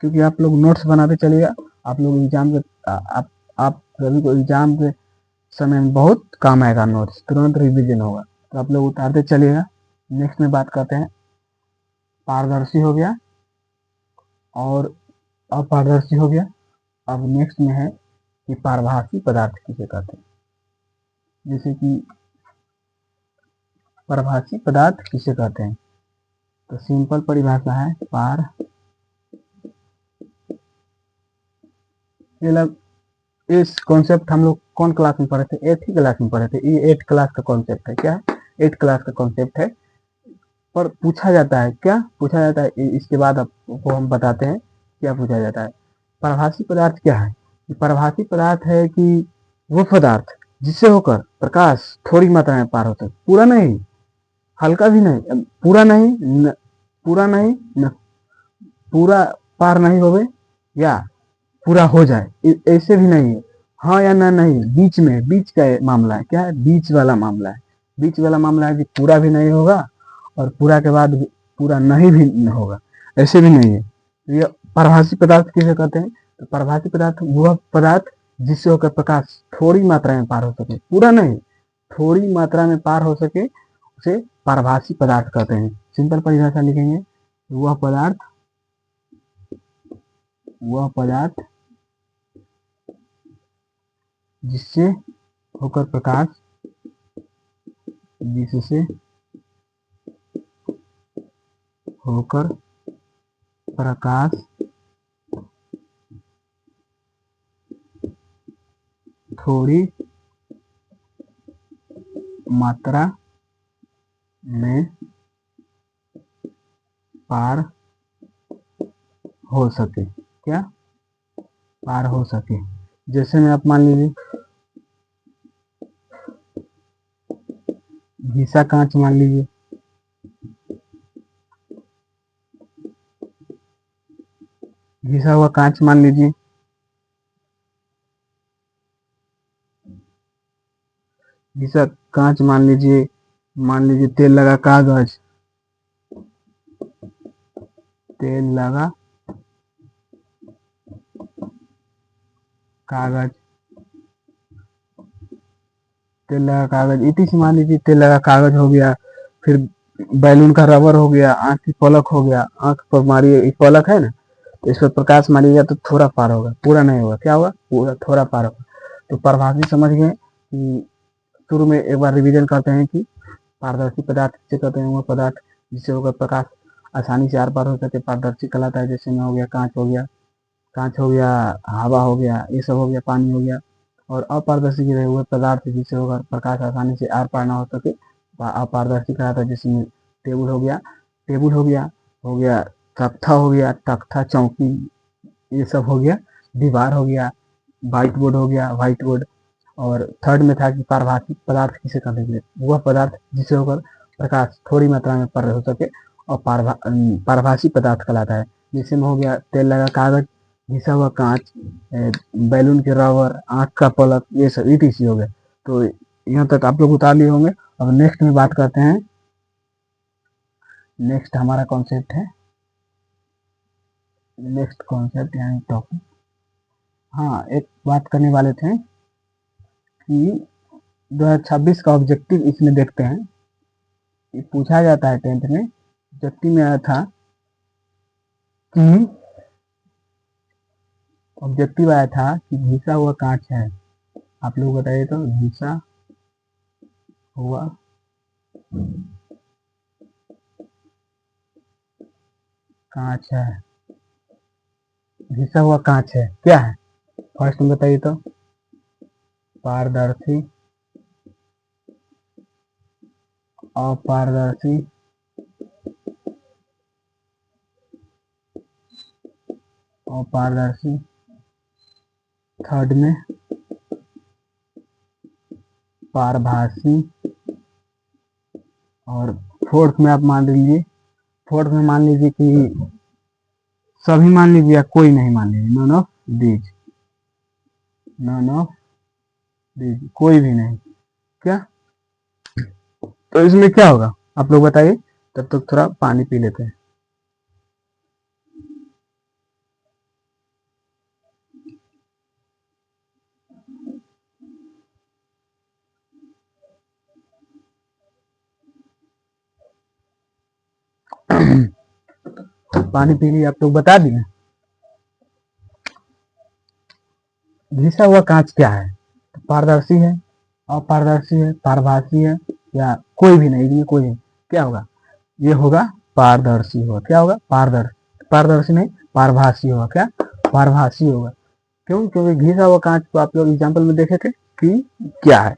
क्योंकि आप लोग नोट्स बनाते चलिएगा। आप लोग एग्जाम के आप सभी को एग्जाम के समय में बहुत काम आएगा नोट्स, तुरंत रिवीजन होगा। तो आप लोग उतारते चलिएगा। नेक्स्ट में बात करते हैं, पारदर्शी हो गया और अपारदर्शी हो गया। अब नेक्स्ट में है कि पारभासी पदार्थ किसे कहते हैं। जैसे कि पारभासी पदार्थ किसे कहते हैं, तो सिंपल परिभाषा है पार, मतलब इस कॉन्सेप्ट हम लोग कौन क्लास में पढ़े थे? 8th क्लास में पढ़े थे। ये 8th क्लास का कॉन्सेप्ट है। क्या है? 8th क्लास का कॉन्सेप्ट है। पर पूछा जाता है, क्या पूछा जाता है इसके बाद आपको हम बताते हैं क्या पूछा जाता है। पारभासी पदार्थ क्या है? पारभासी पदार्थ है कि वो पदार्थ जिससे होकर प्रकाश थोड़ी मात्रा में पार होता है, पूरा नहीं, हल्का भी नहीं, पूरा नहीं पूरा नहीं न, पूरा पार नहीं होवे या पूरा हो जाए, ऐसे भी नहीं है। हाँ या ना नहीं, बीच में, बीच का मामला है। क्या है? बीच वाला मामला है। बीच वाला मामला है कि पूरा भी नहीं होगा और पूरा के बाद पूरा नहीं भी होगा, ऐसे भी नहीं है। तो ये पारभासी पदार्थ किसे कहते हैं? तो पारभासी पदार्थ वह पदार्थ जिससे होकर प्रकाश थोड़ी मात्रा में पार हो सके, पूरा नहीं, थोड़ी मात्रा में पार हो सके, उसे पारभासी पदार्थ कहते हैं। सिंपल परिभाषा लिखेंगे, वह पदार्थ जिससे होकर प्रकाश जिससे होकर प्रकाश थोड़ी मात्रा में पार हो सके। क्या? पार हो सके। जैसे में आप मान लीजिए घिसा कांच मान लीजिए, घिसा हुआ कांच मान लीजिए, घिसा कांच मान लीजिए तेल लगा कागज, तेल लगा कागज, तेल लगा कागज, इसी मान लीजिए तेल लगा कागज हो गया। फिर बैलून का रबर हो गया, आंख की पलक हो गया, आंख पर मारिए, पलक है ना, तो इस पर प्रकाश मारिएगा तो थोड़ा पार होगा, पूरा नहीं होगा। क्या होगा? पूरा, थोड़ा पार होगा। तो पारभासी समझ गए कि शुरू में एक बार रिवीजन करते हैं कि पारदर्शी पदार्थ किसे कहते हैं? वह पदार्थ जिससे होकर प्रकाश आसानी से आर पार हो सके पारदर्शी कहलाता है। जैसे में हो गया कांच हो गया, हवा हो गया, ये सब हो गया, पानी हो गया। और अपारदर्शी के रहे हुए पदार्थ जिससे होकर प्रकाश आसानी से आर पार ना हो सके अपारदर्शी कहलाता है। जिसमें टेबल हो गया, हो गया तख्ता हो गया, तख्ता, चौकी, ये सब हो गया। दीवार हो गया, व्हाइट बोर्ड हो गया, व्हाइट बोर्ड। और थर्ड में था कि पारभासी पदार्थ किसे कहते हैं? वह पदार्थ जिससे होकर प्रकाश थोड़ी मात्रा में पार हो सके और पारभासी पदार्थ कहलाता है। जैसे में हो गया तेल लगा कागज, घिसा हुआ कांच, बैलून के रबर, आंख का पलक, ये सब ईटीसी हो गए। तो यहाँ तक आप लोग उतार लिए होंगे। अब नेक्स्ट में बात करते हैं। नेक्स्ट हमारा कॉन्सेप्ट है, नेक्स्ट कॉन्सेप्ट यानी टॉपिक, हाँ एक बात करने वाले थे कि 2026 का ऑब्जेक्टिव इसमें देखते हैं। ये पूछा जाता है 10th में, ऑब्जेक्टिव में आया था कि ऑब्जेक्टिव आया था कि घिसा हुआ कांच है। आप लोग बताइए तो, घिसा हुआ कांच है, घिसा हुआ कांच है, क्या है? फर्स्ट में बताइए तो। पारदर्शी, अपारदर्शी, अपारदर्शी। थर्ड में पारभासी। और फोर्थ में आप मान लीजिए, फोर्थ में मान लीजिए कि सभी मान लीजिए या कोई नहीं मान लीजिए, none of these, none of these, कोई भी नहीं, क्या? तो इसमें क्या होगा आप लोग बताइए, तब तक थोड़ा पानी पी लेते हैं। पानी पी लिया, आप लोग बता दिए। घिसा हुआ कांच क्या है? पारदर्शी है, अपारदर्शी है, पारभासी है, या कोई भी नहीं, इसमें कोई नहीं, क्या होगा? ये होगा पारदर्शी होगा। क्या होगा? पारदर्शी, पारदर्शी नहीं, पारभासी होगा। क्या? पारभासी होगा। क्यों? क्योंकि घिसा हुआ कांच को आप लोग एग्जाम्पल में देखे थे कि क्या है।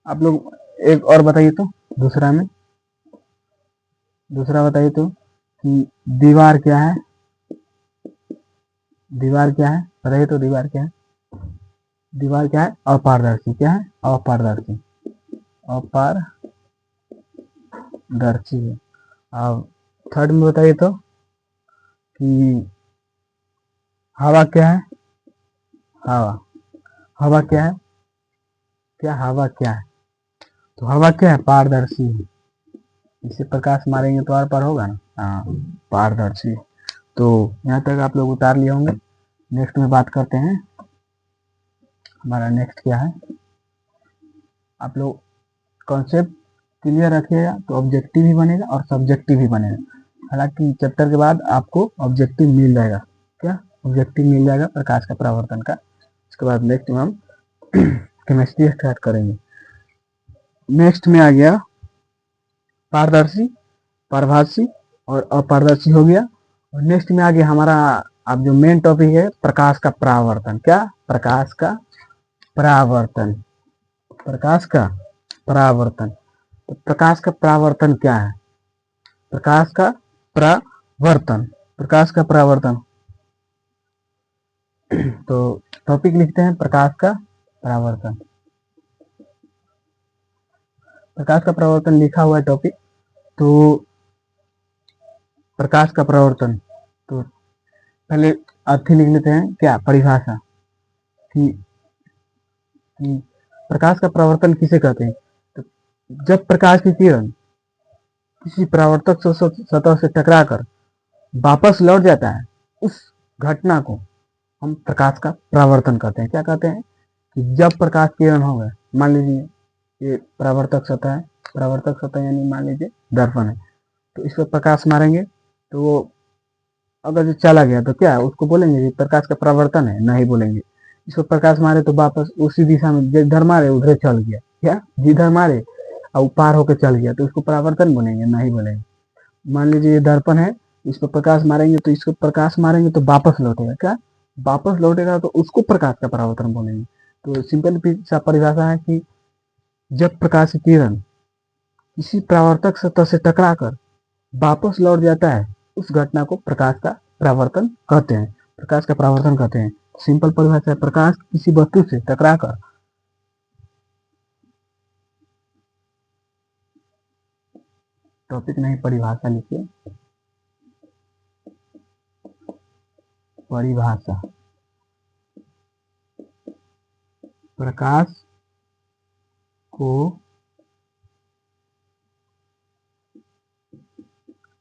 आप लोग एक और बताइए तो, दूसरा में, दूसरा बताइए तो कि दीवार क्या है? दीवार क्या है बताइए तो, दीवार क्या है? दीवार क्या है? अपारदर्शी। क्या है? अपारदर्शी, अपारदर्शी है। अब थर्ड में बताइए तो कि हवा क्या है? हवा, हवा क्या है? क्या हवा क्या है? तो हवा क्या है? पारदर्शी है। इसे प्रकाश मारेंगे तो आर पार होगा ना। हाँ, पारदर्शी। तो यहाँ तक आप लोग उतार लिए होंगे। नेक्स्ट में बात करते हैं, हमारा नेक्स्ट क्या है। आप लोग कॉन्सेप्ट क्लियर रखिएगा तो ऑब्जेक्टिव भी बनेगा और सब्जेक्टिव भी बनेगा। हालांकि चैप्टर के बाद आपको ऑब्जेक्टिव मिल जाएगा। क्या? ऑब्जेक्टिव मिल जाएगा प्रकाश का परावर्तन का। उसके बाद नेक्स्ट में हम केमिस्ट्री स्टार्ट करेंगे। नेक्स्ट में आ गया पारदर्शी, पारभासी और अपारदर्शी हो गया। और नेक्स्ट में आ गया हमारा, अब जो मेन टॉपिक है, प्रकाश का परावर्तन। क्या? प्रकाश का परावर्तन, प्रकाश का परावर्तन। तो प्रकाश का परावर्तन क्या है? प्रकाश का परावर्तन, प्रकाश का परावर्तन। तो टॉपिक लिखते हैं प्रकाश का परावर्तन। प्रकाश का परावर्तन लिखा हुआ है टॉपिक। तो प्रकाश का परावर्तन, तो पहले अर्थी लिख लेते हैं, क्या परिभाषा कि, प्रकाश का परावर्तन किसे कहते हैं? तो जब प्रकाश की किरण किसी परावर्तक सतह से टकराकर वापस लौट जाता है, उस घटना को हम प्रकाश का परावर्तन कहते हैं। क्या कहते हैं? कि जब प्रकाश किरण होगा, मान लीजिए ये परावर्तक सतह है, परावर्तक सतह यानी मान लीजिए दर्पण है, तो इस पर प्रकाश मारेंगे तो वो अगर जो चला गया तो क्या उसको बोलेंगे कि प्रकाश का परावर्तन है? नहीं बोलेंगे। इसको प्रकाश मारे तो वापस उसी दिशा में जिधर मारे उधर चल गया, क्या जिधर मारे और पार होकर चल गया तो इसको परावर्तन बोलेंगे? नहीं बोलेंगे। मान लीजिए ये दर्पण है, इस पर प्रकाश मारेंगे तो इसको प्रकाश मारेंगे तो वापस लौटेगा, क्या वापस लौटेगा, तो उसको प्रकाश का परावर्तन बोलेंगे। तो सिंपल सा परिभाषा है कि जब प्रकाश की किरण किसी परावर्तक सतह से टकराकर वापस लौट जाता है, उस घटना को प्रकाश का परावर्तन कहते हैं, प्रकाश का परावर्तन कहते हैं। सिंपल परिभाषा है, प्रकाश किसी वस्तु से टकराकर टॉपिक नहीं, परिभाषा लिखिए, परिभाषा। प्रकाश को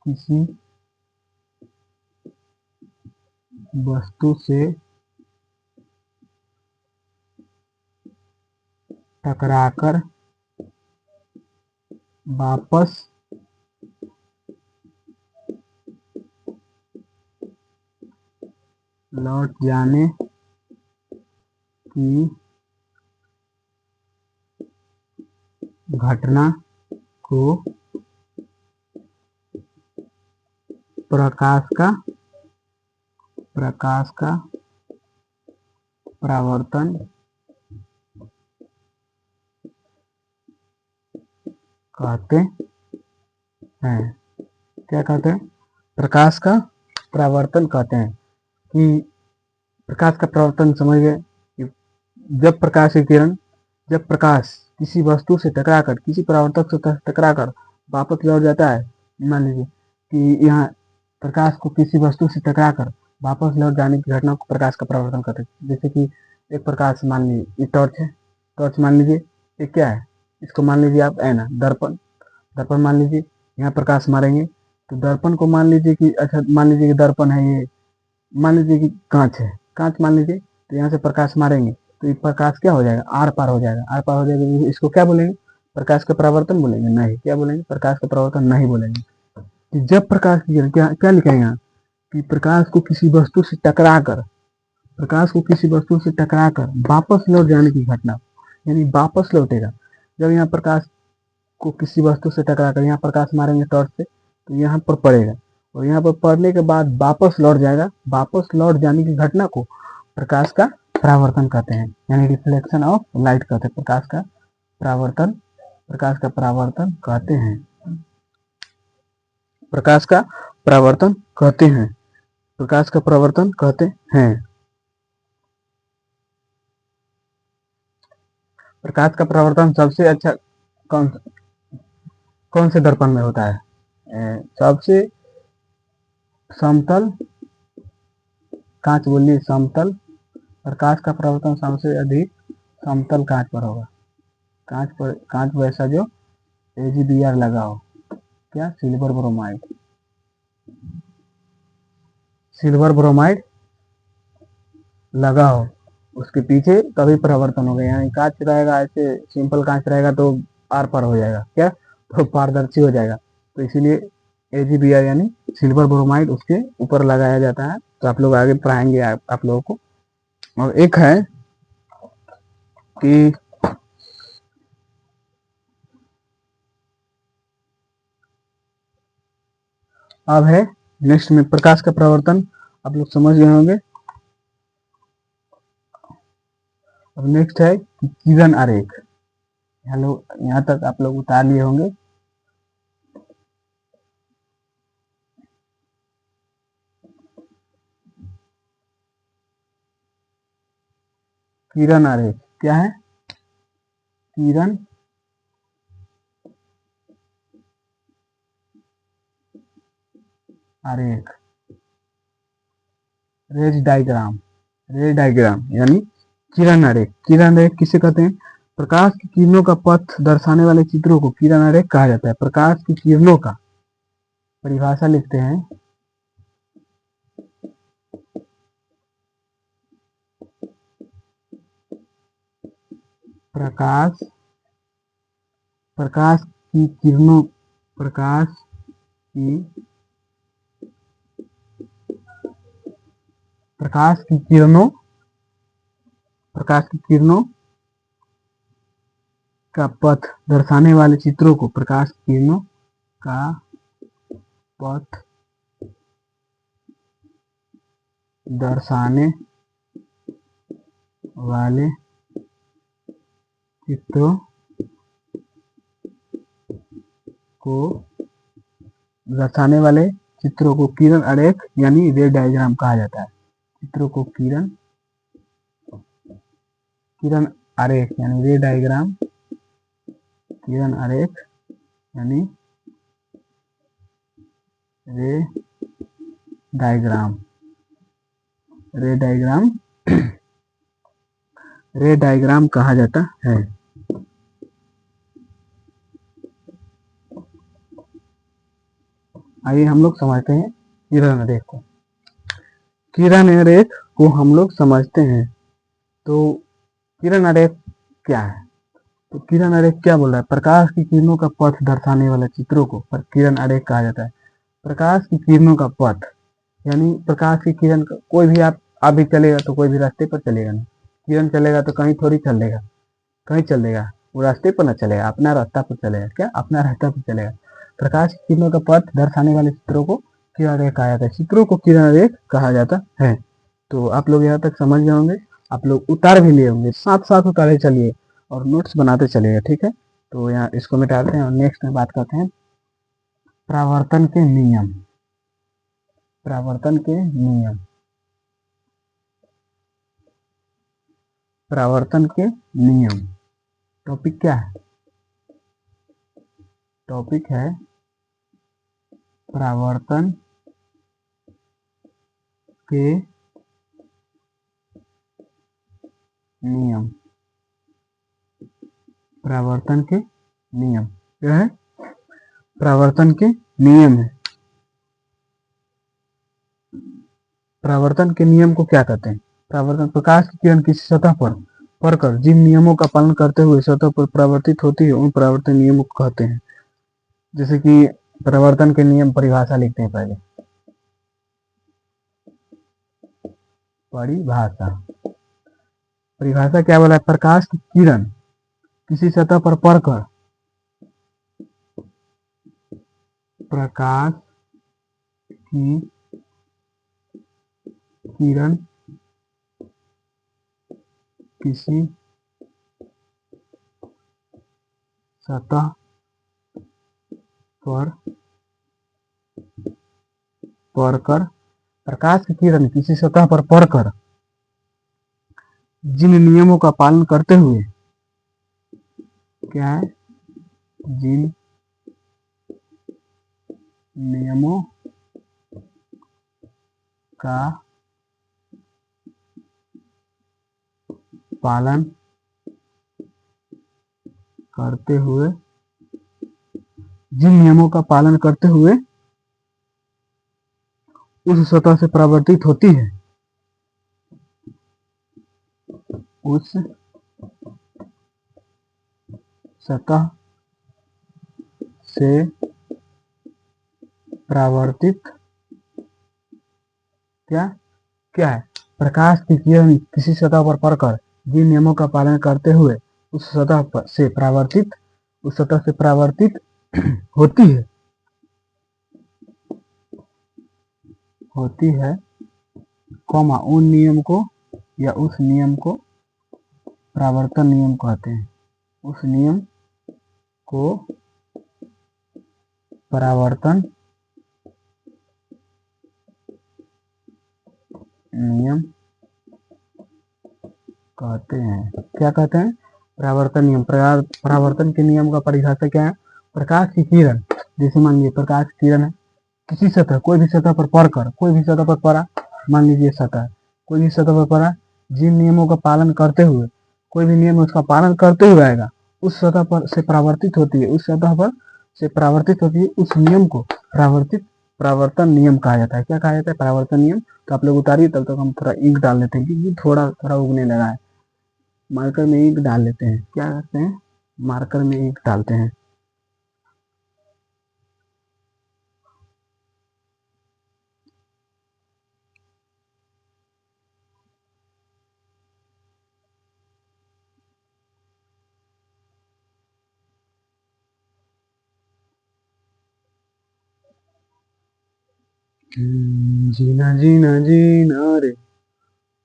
किसी वस्तु से टकराकर वापस लौट जाने की घटना को प्रकाश का परावर्तन कहते हैं। क्या कहते हैं? प्रकाश का परावर्तन कहते हैं। कि प्रकाश का परावर्तन समझ गए कि जब प्रकाश किसी वस्तु से टकराकर, किसी परावर्तक से टकराकर वापस लौट जाता है। मान लीजिए कि यहाँ प्रकाश को किसी वस्तु से टकराकर वापस लौट जाने की घटना को प्रकाश का परावर्तन कहते हैं। जैसे कि एक प्रकाश, मान लीजिए ये टॉर्च है, टॉर्च मान लीजिए ये क्या है, इसको मान लीजिए आप ऐना, दर्पण मान लीजिए, यहाँ प्रकाश मारेंगे तो दर्पण को मान लीजिए कि, अच्छा मान लीजिए कि दर्पण है, ये मान लीजिए कि कांच है, कांच मान लीजिए, तो यहाँ से प्रकाश मारेंगे तो ये प्रकाश क्या हो जाएगा, आर पार हो जाएगा। आर पार हो जाएगा, इसको क्या बोलेंगे? प्रकाश का परावर्तन बोलेंगे? नहीं। क्या बोलेंगे? प्रकाश का परावर्तन नहीं बोलेंगे। कि जब प्रकाश की किरण, क्या लिखा है यहाँ कि प्रकाश को किसी वस्तु से टकराकर वापस लौट जाने की घटना, यानी वापस लौटेगा। जब यहाँ प्रकाश को किसी वस्तु से टकराकर यहाँ प्रकाश मारेंगे टॉर्च से तो यहाँ पर पड़ेगा, और यहाँ पर पड़ने के बाद वापस लौट जाएगा। वापस लौट जाने की घटना को प्रकाश का परावर्तन कहते हैं, यानी रिफ्लेक्शन ऑफ लाइट कहते हैं। प्रकाश का परावर्तन कहते हैं। प्रकाश का परावर्तन कहते हैं। प्रकाश का परावर्तन कहते हैं। प्रकाश का परावर्तन सबसे अच्छा कौन से दर्पण में होता है? सबसे समतल कांच, बोलिए समतल। प्रकाश का परावर्तन सबसे अधिक समतल कांच पर होगा। कांच वैसा जो AgBr लगा हो, क्या, सिल्वर ब्रोमाइड लगा हो, उसके पीछे तभी परावर्तन होगा। यानी कांच रहेगा, ऐसे सिंपल कांच रहेगा तो आर पार हो जाएगा, क्या, तो पारदर्शी हो जाएगा। तो इसीलिए AgBr यानी सिल्वर ब्रोमाइड उसके ऊपर लगाया जाता है। तो आप लोग आगे पढ़ाएंगे आप लोगों को। और एक है कि अब है नेक्स्ट में प्रकाश का परावर्तन, आप लोग समझ गए होंगे। अब नेक्स्ट है कि किरण आरेख। हेलो, यहाँ तक आप लोग उतार लिए होंगे। किरण आरेख क्या है? किरण आरेख, रेज डायग्राम यानी किरण आरेख। किरण आरेख किसे कहते हैं? प्रकाश की किरणों का पथ दर्शाने वाले चित्रों को किरण आरेख कहा जाता है। प्रकाश की किरणों का परिभाषा लिखते हैं। प्रकाश की किरणों का पथ दर्शाने वाले चित्रों को प्रकाश की किरणों का पथ दर्शाने वाले चित्रों को किरण आरेख यानी रे डायग्राम कहा जाता है। चित्रों को किरण आरेख यानी रे डायग्राम, किरण आरेख यानी रे डायग्राम कहा जाता है। आइए हम लोग समझते हैं किरण आरेख को। किरण आरेख को हम लोग समझते हैं। तो किरण आरेख क्या है? तो किरण आरेख क्या बोल रहा है? प्रकाश की किरणों का पथ दर्शाने वाले चित्रों को किरण आरेख कहा जाता है। प्रकाश की किरणों का पथ यानी प्रकाश की किरण, कोई भी आप अभी चलेगा तो कोई भी रास्ते पर चलेगा नहीं। किरण चलेगा तो कहीं थोड़ी चल देगा, कहीं चल देगा। वो रास्ते पर न चलेगा, अपना रास्ता पर चलेगा। क्या? अपना रास्ता पर चलेगा। प्रकाश की किरणों का पथ दर्शाने वाले चित्रों को किरण रेख कहा जाता है। चित्रों को किरण रेख कहा जाता है। तो आप लोग यहाँ तक समझ गए होंगे, आप लोग उतार भी लिए होंगे, साथ साथ उतारे चलिए और नोट्स बनाते चलिए, ठीक है। तो यहाँ इसको मिटाते हैं और नेक्स्ट में बात करते हैं परावर्तन के नियम। परावर्तन के नियम, परावर्तन के नियम। टॉपिक क्या है? टॉपिक है परावर्तन के नियम। परावर्तन के नियम क्या है? परावर्तन के नियम है। परावर्तन के नियम को क्या कहते हैं? परावर्तन, प्रकाश की किरण किसी सतह पर पड़कर जिन नियमों का पालन करते हुए सतह पर परावर्तित होती है उन परावर्तन नियमों को कहते हैं। जैसे कि परावर्तन के नियम परिभाषा लिखते हैं पहले। परिभाषा, परिभाषा क्या बोला है? प्रकाश की किरण किसी सतह पर पड़कर, प्रकाश की किरण किसी सतह पर पड़कर, प्रकाश की किरण किसी सतह पर पड़कर जिन नियमों का पालन करते हुए, क्या है? जिन नियमों का पालन करते हुए, जिन नियमों का पालन करते हुए उस सतह से परावर्तित होती है, उस सतह से परावर्तित, क्या क्या है? प्रकाश की किरण किसी सतह पर पड़कर जिन नियमों का पालन करते हुए उस सतह से परावर्तित, उस सतह से परावर्तित होती है, कॉमा उन नियम को या उस नियम को परावर्तन नियम कहते हैं। उस नियम को परावर्तन नियम कहते हैं। क्या कहते हैं? परावर्तन नियम। परावर्तन के नियम का परिभाषा क्या है? प्रकाश की किरण, जैसे मान लीजिए प्रकाश की किरण है किसी सतह, कोई भी सतह पर पड़कर, कोई भी सतह पर पड़ा, मान लीजिए सतह, कोई भी सतह पर पड़ा, जिन नियमों का पालन करते हुए, कोई भी नियम उसका पालन करते हुए आएगा, उस सतह पर से परावर्तित होती है, उस सतह पर से परावर्तित होती है, उस नियम को परावर्तन नियम कहा जाता है। क्या कहा जाता है? परावर्तन नियम। तो आप लोग उतारिए, तब तक हम थोड़ा इंक डाल लेते हैं क्योंकि थोड़ा थोड़ा उगने लगा है। मार्कर में इंक डाल लेते हैं। क्या करते हैं? मार्कर में इंक डालते हैं। जीना जीना जीना रे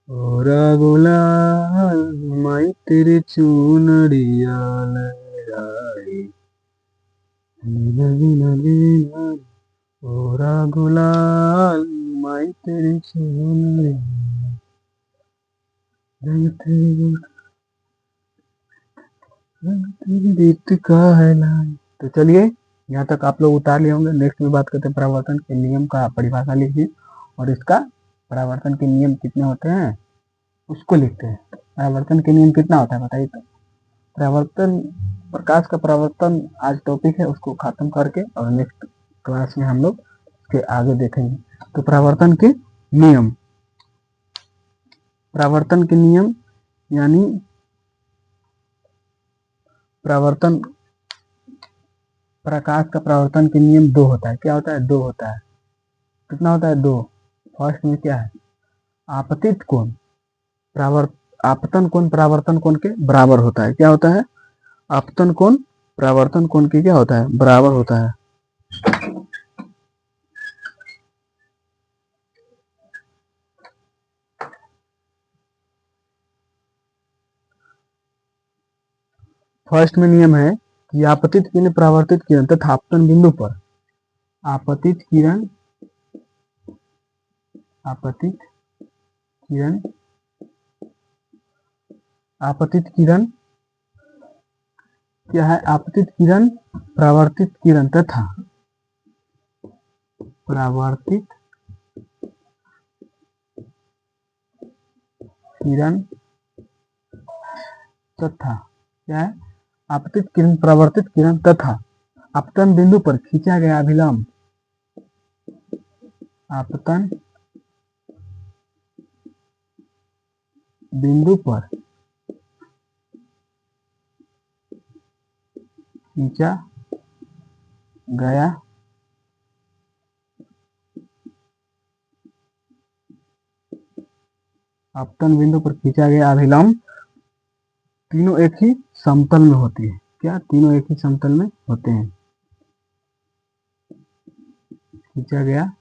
ओरा गुलाल माई तेरे चुनरिया लहराए। जीना जीना जीना रे ओरा गुलाल माई तेरे चुनरिया रंग तेरी दीप्त का है लाल। तो चलिए यहाँ तक आप लोग उतार लिए होंगे। नेक्स्ट में बात करते हैं परावर्तन के नियम का परिभाषा लिखिए और इसका परावर्तन के नियम कितने होते हैं उसको लिखते हैं। परावर्तन के नियम कितना होता है बताइए। तो परावर्तन, प्रकाश का परावर्तन आज टॉपिक है, उसको खत्म करके और नेक्स्ट क्लास में हम लोग इसके आगे देखेंगे। तो परावर्तन के नियम, परावर्तन के नियम यानी परावर्तन, प्रकाश का परावर्तन के नियम दो होता है। क्या होता है? दो होता है। कितना होता है? दो। फर्स्ट में क्या है? आपतित कोण, आपतन कोण परावर्तन कोण के बराबर होता है। क्या होता है? आपतन कोण परावर्तन कोण के क्या होता है, बराबर होता है। फर्स्ट में नियम है कि आपतित किरण परावर्तित किरण तथा आपतन बिंदु पर आपतित किरण आपतित किरण आपतित किरण क्या है, आपतित किरण परावर्तित किरण तथा परावर्तित किरण तथा क्या है, आपतित किरण परावर्तित किरण तथा आपतन बिंदु पर खींचा गया अभिलंब आपतन बिंदु पर खींचा गया आपतन बिंदु पर खींचा गया अभिलंब तीनों एक ही समतल में होती है। क्या, तीनों एक ही समतल में होते हैं। खींचा गया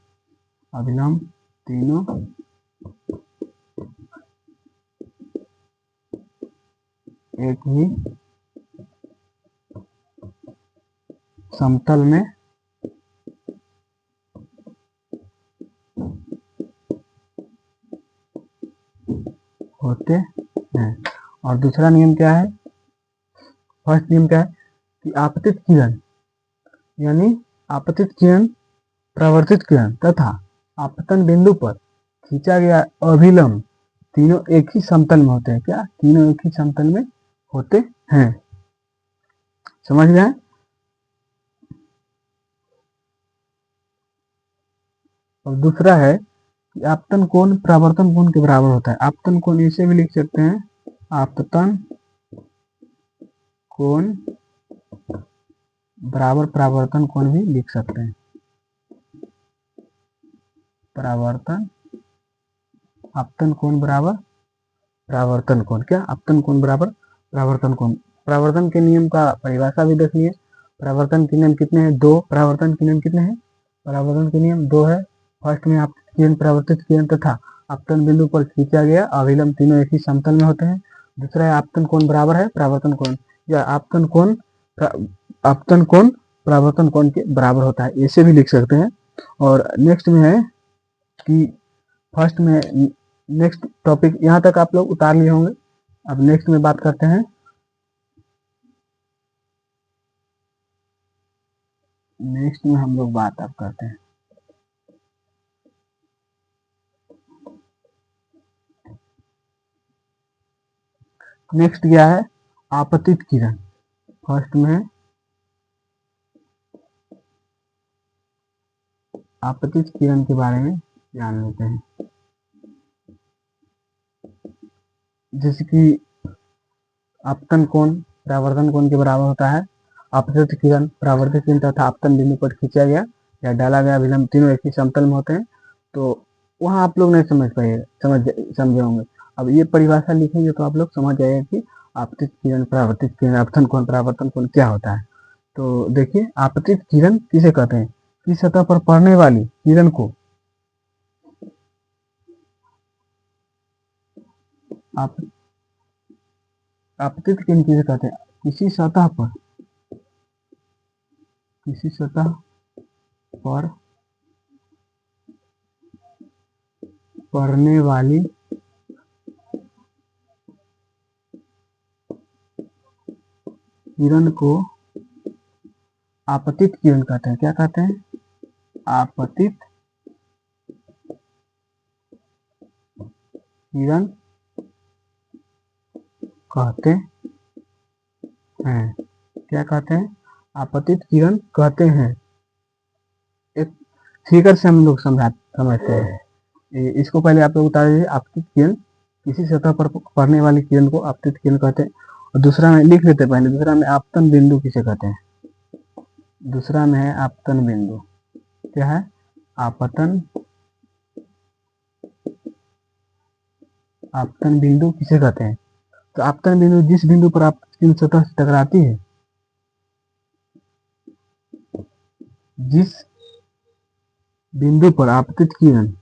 अभिलंब तीनों एक ही समतल में होते हैं। और दूसरा नियम क्या है, फर्स्ट नियम क्या है कि आपतित किरण यानी आपतित किरण परावर्तित किरण तथा आपतन बिंदु पर खींचा गया अभिलंब तीनों एक ही समतल में होते हैं। क्या, तीनों एक ही समतल में होते हैं। समझ गए। और दूसरा है कि आपतन कोण परावर्तन कोण के बराबर होता है। आपतन कोण इसे भी लिख सकते हैं, आपतन कोण बराबर परावर्तन कोण भी लिख सकते हैं। परावर्तन आपतन कोण बराबर परावर्तन कोण। क्या, आपतन कोण बराबर परावर्तन कोण। परावर्तन के नियम का परिभाषा भी देखिए। परावर्तन के नियम कितने हैं, दो। परावर्तन के नियम कितने हैं, परावर्तन के नियम दो है। फर्स्ट में आपतित किरण परावर्तित किरण तथा आपतन बिंदु पर खींचा गया अभिलंब तीनों एक ही समतल में होते हैं। दूसरा है आपतन कोण बराबर है परावर्तन कोण, या आपतन कोण परावर्तन कोण के बराबर होता है, ऐसे भी लिख सकते हैं। और नेक्स्ट में है कि फर्स्ट में नेक्स्ट टॉपिक यहाँ तक आप लोग उतार लिए होंगे। अब नेक्स्ट में बात करते हैं, नेक्स्ट में हम लोग बात अब करते हैं नेक्स्ट क्या है, आपतित किरण। फर्स्ट में आपतित किरण के बारे में जान लेते हैं। जैसे कि आपतन कोण परावर्तन कोण के बराबर होता है। आपतित किरण परावर्तित किरण तथा आपतन बिंदु पर खींचा गया या डाला गया अभिलंब तीनों एक ही समतल में होते हैं। तो वहां आप लोग नहीं समझे होंगे। अब ये परिभाषा लिखेंगे तो आप लोग समझ जाएगा कि आपतित किरण परावर्तित किरण आपतन कोण परावर्तन कोण क्या होता है। तो देखिए, आपतित किरण किसे कहते हैं, किस सतह पर पड़ने वाली किरण को आपतित किरण किसे कहते हैं, किसी सतह पर पड़ने वाली किरण को आपतित किरण कहते हैं। क्या कहते हैं, आपतित किरण कहते हैं। क्या कहते हैं, आपतित किरण कहते हैं। एक फिगर से हम लोग समझते हैं। इसको पहले आप लोग उतार दीजिए। आपतित किरण किसी सतह पर पड़ने वाली किरण को आपतित किरण कहते हैं। और दूसरा में लिख लेते हैं पहले, दूसरा में आपतन बिंदु किसे कहते हैं। दूसरा में है आपतन बिंदु। क्या है, आपतन बिंदु किसे कहते हैं। तो आपतन बिंदु जिस बिंदु पर आपतित किरण सतह से टकराती है, जिस बिंदु पर आपतित किरण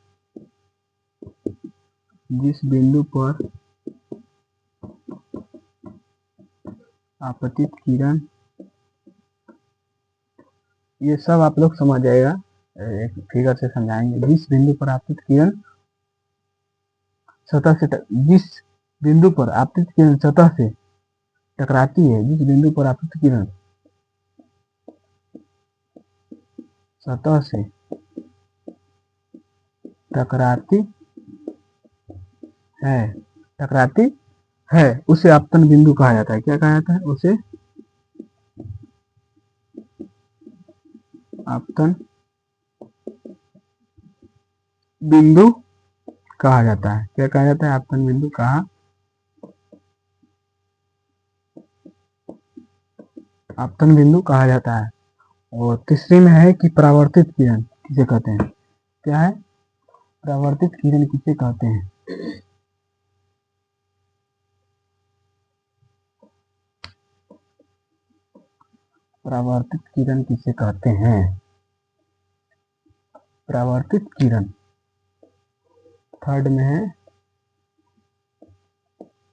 जिस बिंदु पर आपतित किरण, ये सब आप लोग समझ जाएगा, एक फिगर से समझाएंगे। जिस बिंदु पर आपतित किरण सतह से जिस बिंदु पर आपतित किरण सतह से टकराती है, जिस बिंदु पर आपतित किरण सतह से टकराती है उसे आपतन बिंदु कहा जाता है। क्या कहा जाता है? उसे आपतन बिंदु कहा जाता है। क्या कहा जाता है? आपतन बिंदु कहा आपतन बिंदु कहा जाता है। और तीसरे में है कि परावर्तित किरण किसे कहते हैं? क्या है? परावर्तित किरण किसे कहते हैं? परावर्तित किरण किसे कहते हैं? परावर्तित किरण थर्ड में है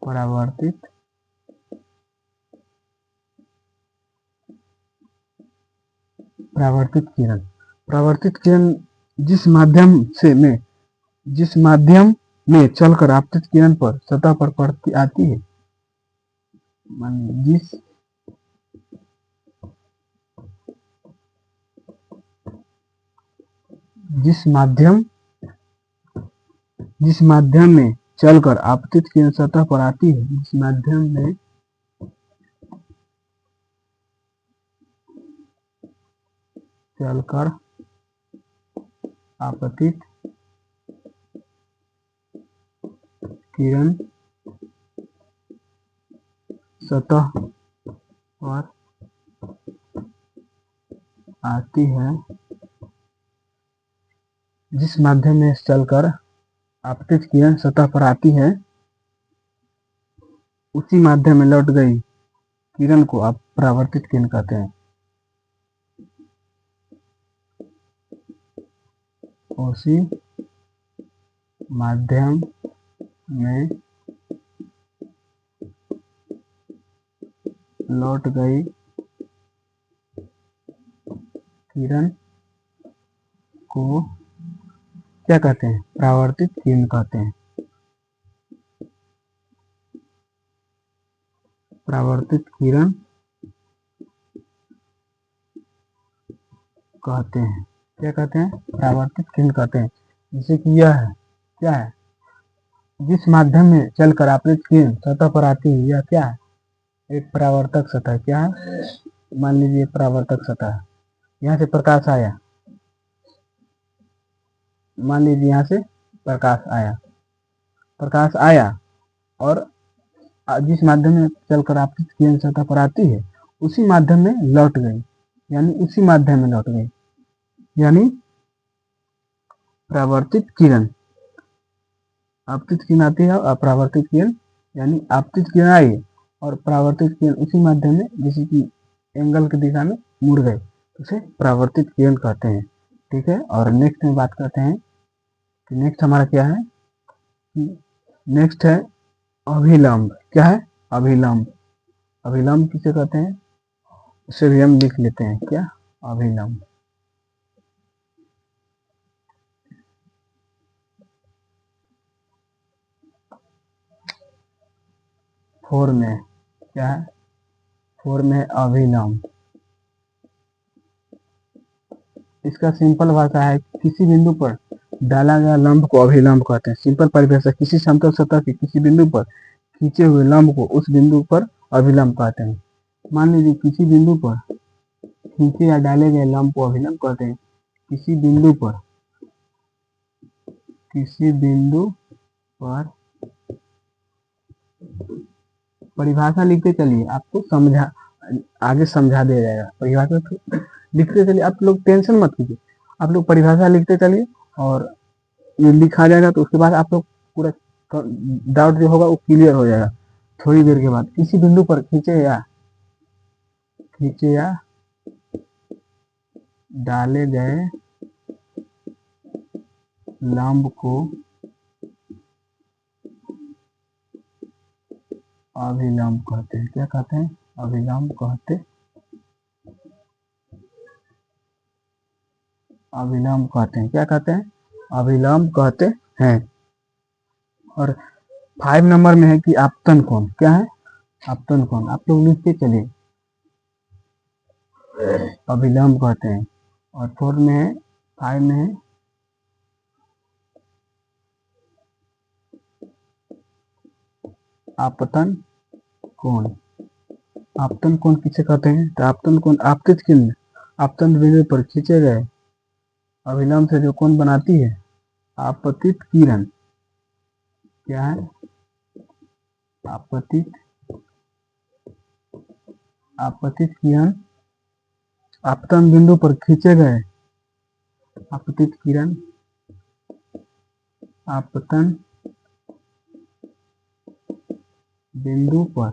परावर्तित किरण। परावर्तित किरण जिस माध्यम में चलकर आपतित किरण पर सतह पर पड़ती आती है, जिस माध्यम में चलकर आपतित किरण सतह पर आती है, जिस माध्यम में चलकर आपतित किरण सतह पर आती है, जिस माध्यम में चलकर आपतित किरण सतह पर आती है, उसी माध्यम में लौट गई किरण को आप परावर्तित किरण कहते हैं। उसी माध्यम में लौट गई किरण को क्या कहते हैं? परावर्तित किरण कहते हैं। परावर्तित किरण कहते हैं। क्या कहते हैं? परावर्तित किरण कहते हैं। जैसे कि यह है, क्या है? जिस माध्यम में चलकर आपतित किरण सतह पर आती है, यह क्या है? एक परावर्तक सतह। क्या है? मान लीजिए परावर्तक सतह, यहाँ से प्रकाश आया, मान लीजिए यहाँ से प्रकाश आया और जिस माध्यम में चलकर आपतित किरण सतह पर आती है, उसी माध्यम में लौट गई, यानी परावर्तित किरण। आपतित किरण आती है और परावर्तित किरण, यानी आपतित किरण आई और परावर्तित किरण उसी माध्यम में, जैसे कि एंगल की दिशा में मुड़ गए, उसे परावर्तित किरण कहते हैं। ठीक है। और नेक्स्ट में बात करते हैं कि नेक्स्ट हमारा क्या है? नेक्स्ट है अभिलंब। क्या है? अभिलंब किसे कहते हैं? उसे भी हम लिख लेते हैं। क्या? अभिलंब। फोर में क्या है? फोर में अभिलंब। इसका सिंपल भाषा है, किसी बिंदु पर डाला गया लंब को अभिलंब कहते हैं। सिंपल परिभाषा, किसी समतल सतह के किसी बिंदु पर खींचे हुए लंब को उस बिंदु पर अभिलंब कहते हैं। मान लीजिए किसी बिंदु पर खींचे या डाले गए लंब को अभिलंब कहते हैं। किसी बिंदु पर परिभाषा लिखते चलिए, आपको आगे समझा दिया जाएगा। परिभाषा तो लिखते चलिए, आप लोग टेंशन मत कीजिए, आप लोग परिभाषा लिखते चलिए और ये लिखा जाएगा, तो उसके बाद आप लोग पूरा डाउट जो होगा वो क्लियर हो जाएगा। थोड़ी देर के बाद किसी बिंदु पर खींचे या डाले गए लंब को अभिलंब कहते हैं। क्या कहते हैं? अभिलंब कहते हैं। क्या कहते हैं? अभिलंब कहते हैं। और 5 नंबर में है कि आपतन कोण। क्या है? आपतन कोण। आप लोग लिखते चलिए, अभिलंब कहते हैं। और 4 में है, 5 में है आपतन कोण। आपतन कोण किसे कहते हैं? तो आपतन कोण आपतित किरण आपतन बिंदु पर खींचे गए अभिलंब से जो कोण बनाती है, आपतित किरण। क्या है? आपतित किरण आपतन बिंदु पर खींचे गए आपतित किरण आपतन बिंदु पर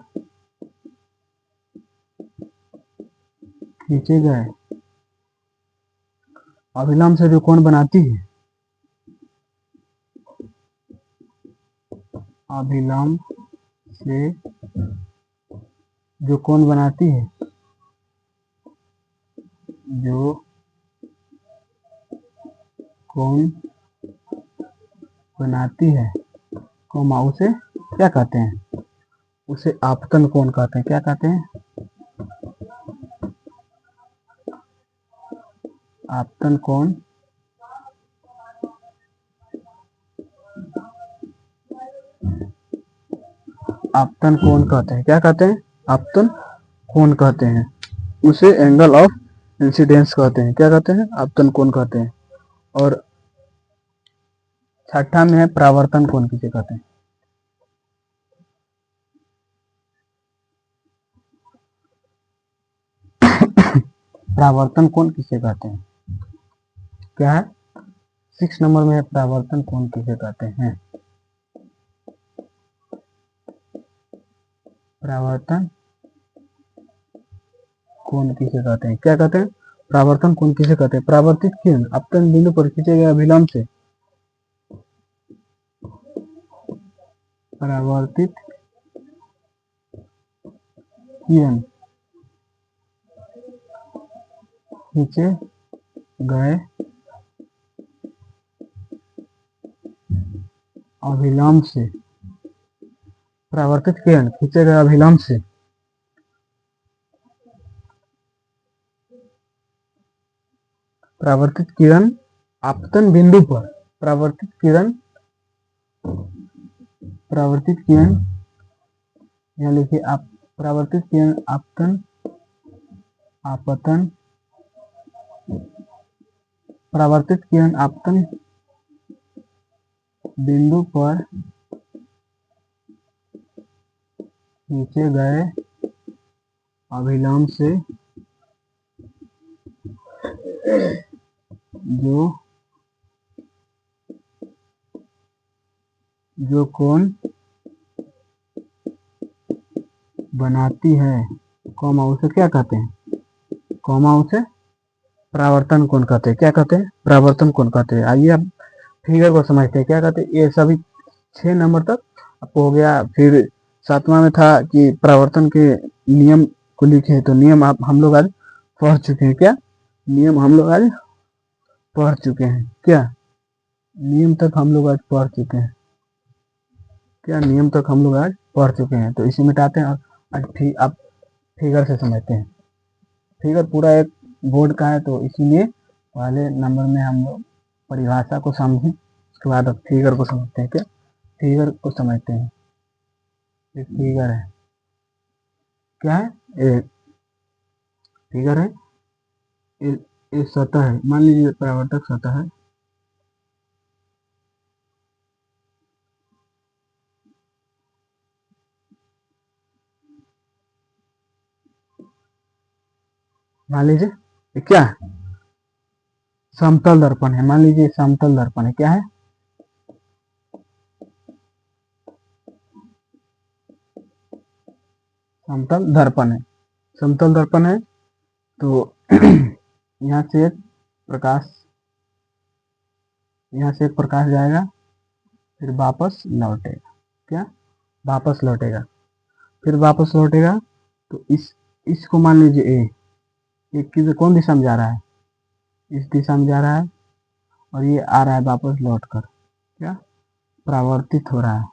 खींचे गए अभिलंब से जो कोण बनाती है, अभिलंब से जो कोण बनाती है, जो कोण बनाती है, कोमा उसे क्या कहते हैं? उसे आपतन कोण कहते हैं। क्या कहते हैं? आपतन कोण आपतन कोण कहते हैं। क्या कहते हैं? आपतन कोण कहते हैं। उसे एंगल ऑफ इंसिडेंस कहते हैं। क्या कहते हैं? आपतन कोण कहते हैं। और 6ठा में है परावर्तन कोण किसे कहते हैं? परावर्तन कोण किसे कहते हैं? क्या है? 6 नंबर में है परावर्तन कोण किसे कहते हैं? परावर्तन कोण किसे कहते हैं? क्या कहते हैं? परावर्तन कोण किसे कहते हैं? परावर्तित किरण आपतन बिंदु पर खींचे गए अभिलंब से परावर्तित किरण खींचे गए अभिलंब से परावर्तित किरण खींचे गए अभिलंब से परावर्तित किरण आपतन बिंदु पर परावर्तित किरण यहाँ लिखिए आप परावर्तित किरण आपतन आपतन परावर्तित किरण आपतन बिंदु पर खींचे गए अभिलंब से जो कोण बनाती है, कॉमा उसे क्या कहते हैं? कॉमा उसे परावर्तन कोण कहते हैं। क्या कहते हैं? परावर्तन कोण कहते हैं। आइए अब फिगर को समझते हैं। क्या कहते हैं? ये सभी 6 नंबर तक आपको हो गया। फिर 7वां में था कि परावर्तन के नियम को लिखे, तो नियम आप हम लोग आज पढ़ चुके हैं। क्या नियम हम लोग आज पढ़ चुके हैं? क्या नियम तक हम लोग आज पढ़ चुके हैं? क्या नियम तक हम लोग आज पढ़ चुके हैं? तो इसे मिटाते हैं और आज आप फिगर से समझते हैं। फिगर पूरा एक बोर्ड का है, तो इसीलिए पहले नंबर में हम लोग परिभाषा को समझें, उसके बाद अब फिगर को समझते हैं। क्या फिगर को समझते हैं? एक फिगर है। क्या है? एक फिगर है। एक सतह है, मान लीजिए परावर्तक सतह है। मान लीजिए ये क्या है? समतल दर्पण है। मान लीजिए समतल दर्पण है। क्या है? समतल दर्पण है, समतल दर्पण है तो यहाँ से प्रकाश यहाँ से एक प्रकाश जाएगा, फिर वापस लौटेगा, क्या वापस लौटेगा, फिर वापस लौटेगा। तो इसको मान लीजिए ए किस कौन दिशा में जा रहा है, इस दिशा में जा रहा है, और ये आ रहा है वापस लौट कर, क्या परावर्तित हो रहा है,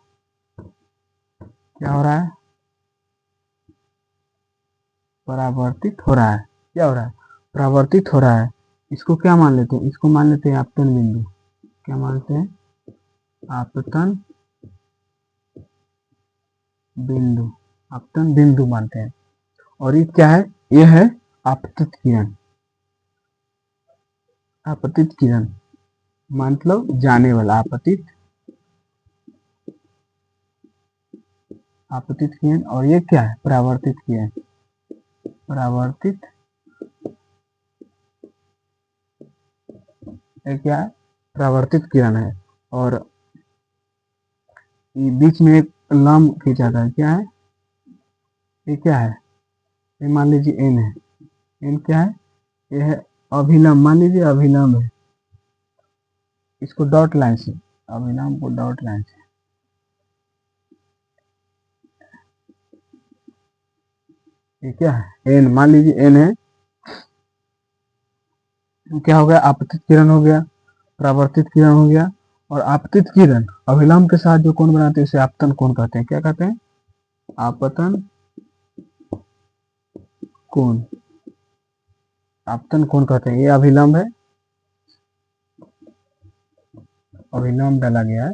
क्या हो रहा है, परावर्तित हो रहा है, क्या हो रहा है, परावर्तित हो रहा है। इसको क्या मान लेते हैं, इसको मान लेते हैं आपतन बिंदु, क्या मानते हैं, आपतन बिंदु, आपतन बिंदु मानते हैं। और ये क्या है, ये है आपतित किरण, आपतित किरण मतलब जाने वाला, आपतित आपतित किरण। और ये क्या है, परावर्तित किरण, परावर्तित, ये क्या है, परावर्तित किरण है। और ये बीच में एक लंब खींचा था, क्या है, ये क्या है, ये मान लीजिए एन है, एन क्या है, ये है अभिलंब, मान लीजिए अभिलंब है, इसको डॉट लाइन से, अभिलंब को डॉट लाइन से, ये क्या है, एन मान लीजिए एन है, तो क्या हो गया, आपतित किरण हो गया, परावर्तित किरण हो गया। और आपतित किरण अभिलंब के साथ जो कोण बनाते हैं उसे आपतन कोण कहते हैं, क्या कहते हैं, आपतन कोण, आपतन कोण कहते हैं। ये अभिलंब है, अभिलंब डाला गया है,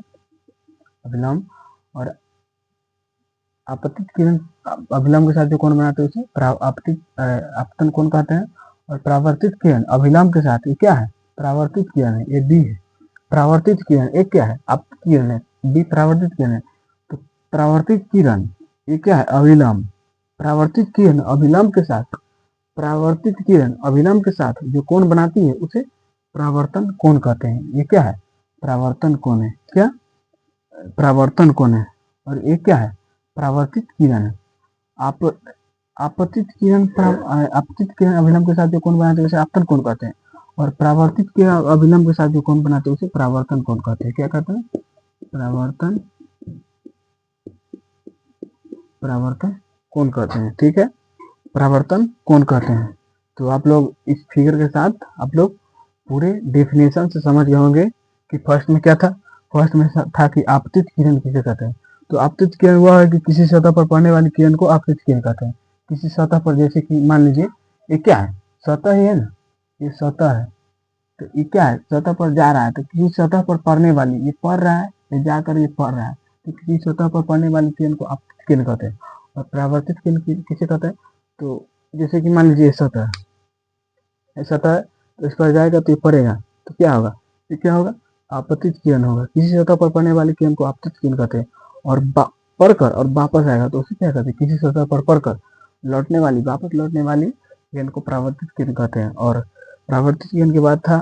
अभिलंब। और आपतित किरण अभिलंब के साथ जो कोण बनाते हैं उसे आपतन कोण कहते हैं। और परावर्तित किरण अभिलंब के साथ, ये क्या है, परावर्तित किरण है, ये बी है, परावर्तित किरण एक क्या है, आपतित किरण है, बी परावर्तित किरण है। तो परावर्तित किरण ये क्या है, अभिलंब, परावर्तित किरण अभिलंब के साथ, परावर्तित किरण अभिलंब के साथ जो कोण बनाती है उसे परावर्तन कोण कहते हैं। ये क्या है, परावर्तन कोण है, क्या परावर्तन कोण है। और ये क्या है, परावर्तित किरण है। आप आपतित किरण आपतित किरण अभिलंब के साथ जो कोण बनाते हैं उसे आपतन कोण कहते हैं। और परावर्तित किरण अभिलंब के साथ जो कोण बनाते हैं उसे परावर्तन कोण कहते हैं, क्या कहते हैं, परावर्तन, परावर्तन कोण कहते हैं, ठीक है, परावर्तन कोण कहते हैं। तो आप लोग इस फिगर के साथ आप लोग पूरे डेफिनेशन से समझ गए होंगे कि फर्स्ट में क्या था, फर्स्ट में था कि आपतित किरण किसे कहते हैं। तो आपतित किरण वह है कि किसी सतह पर पड़ने वाली किरण को आपतित किरण कहते हैं। किसी सतह पर, जैसे कि मान लीजिए ये क्या है, सतह ही है ना, ये सतह है, तो ये क्या है, सतह पर जा रहा है, तो किसी सतह पर पड़ने वाली, ये पड़ रहा है, ये जाकर ये पड़ रहा है, तो किसी सतह पर पड़ने वाली किरण को आपतित किरण कहते हैं। और परावर्तित किरण किसे कहते हैं, तो जैसे कि मान लीजिए ये सतह है, तो इस पर जाएगा तो ये पड़ेगा, तो क्या होगा, ये क्या होगा, आपतित किरण होगा। किसी सतह पर पड़ने वाली किरण को आपतित किरण कहते हैं। और पढ़कर और वापस आएगा तो उसे क्या कहते हैं, किसी सतह पर पढ़कर लौटने वाली, वापस लौटने वाली किरण को परावर्तित किरण कहते हैं। और परावर्तित किरण के बाद था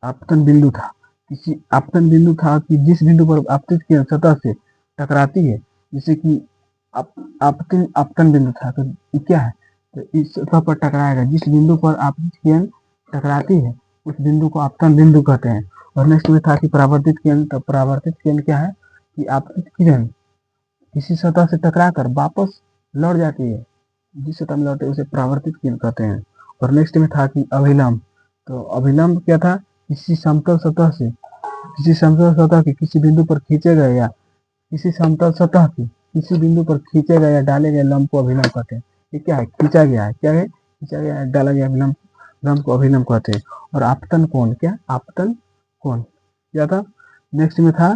आपतन बिंदु था, किसी आपतन बिंदु था कि जिस बिंदु पर आपतित किरण सतह से टकराती है, जैसे कि आपतन बिंदु था, तो ये क्या है, तो इस सतह पर टकराएगा, जिस बिंदु पर आपतित किरण टकराती है उस बिंदु को आपतन बिंदु कहते हैं। और नेक्स्ट में था कि परावर्तित किरण, तो परावर्तित किरण क्या है कि आपतित किरण किसी सतह से टकराकर वापस लौट जाती है, जिस सतह में लौटे उसे परावर्तित किरण कहते हैं। और नेक्स्ट में था कि अभिलंब, तो अभिलंब क्या था, किसी समतल सतह से, किसी समतल सतह के किसी बिंदु पर खींचे गए या किसी समतल सतह के किसी बिंदु पर खींचे गए या डाले गए लंब को अभिलंब कहते हैं। ये क्या है, खींचा गया है, क्या है, खींचा गया है, डाला गया लंब को अभिलंब कहते हैं। और आपतन कोण, क्या आपतन कोण क्या था, नेक्स्ट में था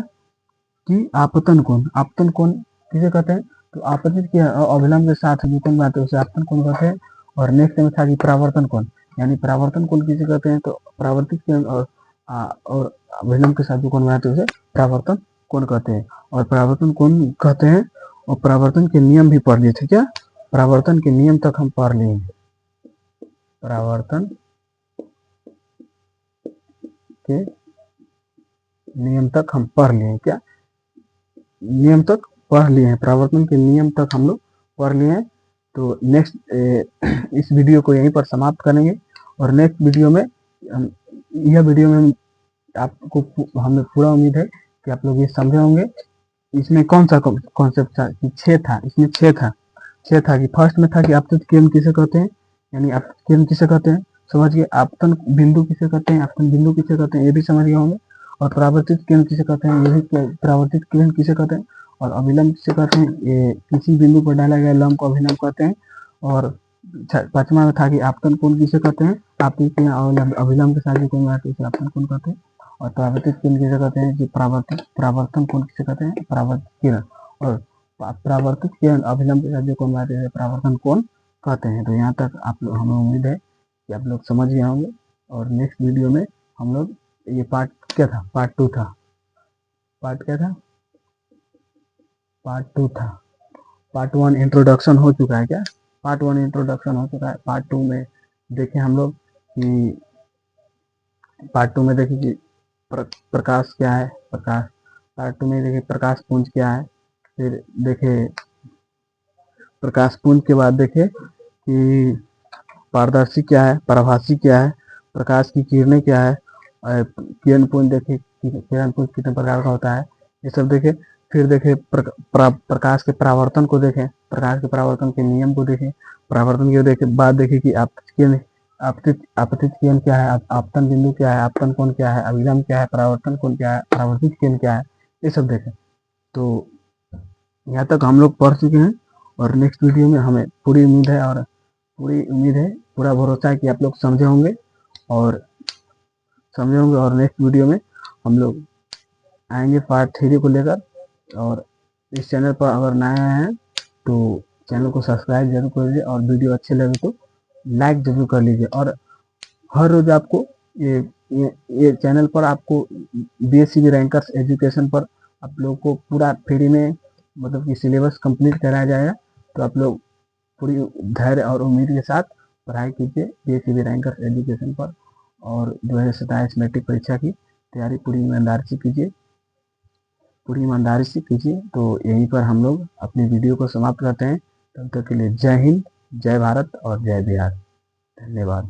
कि आपतन कोण, आपतन कोण किसे कहते हैं, तो आपतित के अभिलंब के साथ जो कोण बनाते हैं उसे आपतन कोण कहते हैं। और नेक्स्ट में था कि परावर्तन कोण, यानी परावर्तन कोण किसे कहते हैं, तो परावर्तित किरण और अभिलंब के साथ जो कोण बनाते हैं उसे परावर्तन कोण कहते हैं। और परावर्तन कोण कहते हैं, और परावर्तन के नियम भी पढ़ लिए थे, क्या परावर्तन के नियम तक हम पढ़ लिए, परावर्तन के नियम तक हम पढ़ लिए, क्या नियम तक पढ़ लिए हैं, परावर्तन के नियम तक हम लोग पढ़ लिए हैं। तो नेक्स्ट इस वीडियो को यहीं पर समाप्त करेंगे, और नेक्स्ट वीडियो में यह वीडियो में आपको हमें पूरा उम्मीद है कि आप लोग ये समझे होंगे। इसमें कौन सा कॉन्सेप्ट था कि 6 था, इसमें 6 था कि फर्स्ट में था कि आपतित किरण किसे कहते हैं, यानी आपतित किरण किसे कहते हैं समझ गए, आपतन बिंदु किसे कहते हैं, आपतन बिंदु किसे कहते हैं ये भी समझ गए होंगे, और परावर्तित किरण किसे कहते हैं, ये भी परावर्तित किरण किसे कहते हैं, और अभिलंब किसे कहते हैं, ये किसी बिंदु पर डाला गया लंब को अभिलंब कहते हैं। और पांचवा में था कि आपतन कोण किसे कहते हैं, आपतित किरण और अभिलंब के साथ कोण बनाते हैं आपतन कोण कहते हैं। और परावर्तित किरण किसे कहते हैं, कि परावर्तन कोण किसे कहते हैं, परावर्तित किरण, और परावर्तित किरण अभिलंब के साथ जो कोण बनाते हैं परावर्तन कोण कहते हैं। तो यहाँ तक आप लोग, हमें उम्मीद है कि आप लोग समझ गए होंगे। और नेक्स्ट वीडियो में हम लोग, ये पार्ट क्या था, पार्ट 2 था, पार्ट क्या था, पार्ट 2 था। पार्ट 1 इंट्रोडक्शन हो चुका है क्या, पार्ट 1 इंट्रोडक्शन हो चुका है। पार्ट 2 में देखें हम लोग कि पार्ट 2 में देखिए कि प्रकाश क्या है, प्रकाश, पार्ट 2 में देखिए प्रकाश पुंज क्या है, फिर देखे प्रकाश पुंज के बाद देखे कि पारदर्शी क्या है, पराभासी क्या है, प्रकाश की किरणें क्या है, किरण पुंज देखे किरण पुंज कितने प्रकार का होता है, ये सब देखे। फिर देखे प्रकाश के परावर्तन को देखें, प्रकाश के परावर्तन के नियम को देखें, परावर्तन के देखे बाद देखे कि आपतित किरण क्या है, आपतन बिंदु क्या है, आपतन कोण क्या है, अभिलंब क्या है, परावर्तन कोण क्या है, परावर्तित किरण क्या है, ये सब देखें। तो यहाँ तक हम लोग पढ़ चुके हैं, और नेक्स्ट वीडियो में हमें पूरी उम्मीद है, पूरा भरोसा है कि आप लोग समझे होंगे, और नेक्स्ट वीडियो में हम लोग आएंगे पार्ट 3 को लेकर। और इस चैनल पर अगर नए हैं तो चैनल को सब्सक्राइब जरूर कर लीजिए, और वीडियो अच्छे लगे तो लाइक जरूर कर लीजिए। और हर रोज आपको ये चैनल पर आपको BSCB रैंकर्स एजुकेशन पर आप लोग को पूरा फ्री में, मतलब कि सिलेबस कंप्लीट कराया जाएगा। तो आप लोग पूरी धैर्य और उम्मीद के साथ पढ़ाई कीजिए BSCB रैंकर्स एजुकेशन पर, और 2027 मैट्रिक परीक्षा की तैयारी पूरी ईमानदारी से कीजिए। तो यहीं पर हम लोग अपनी वीडियो को समाप्त करते हैं। तब तक के लिए जय हिंद, जय भारत और जय बिहार। धन्यवाद।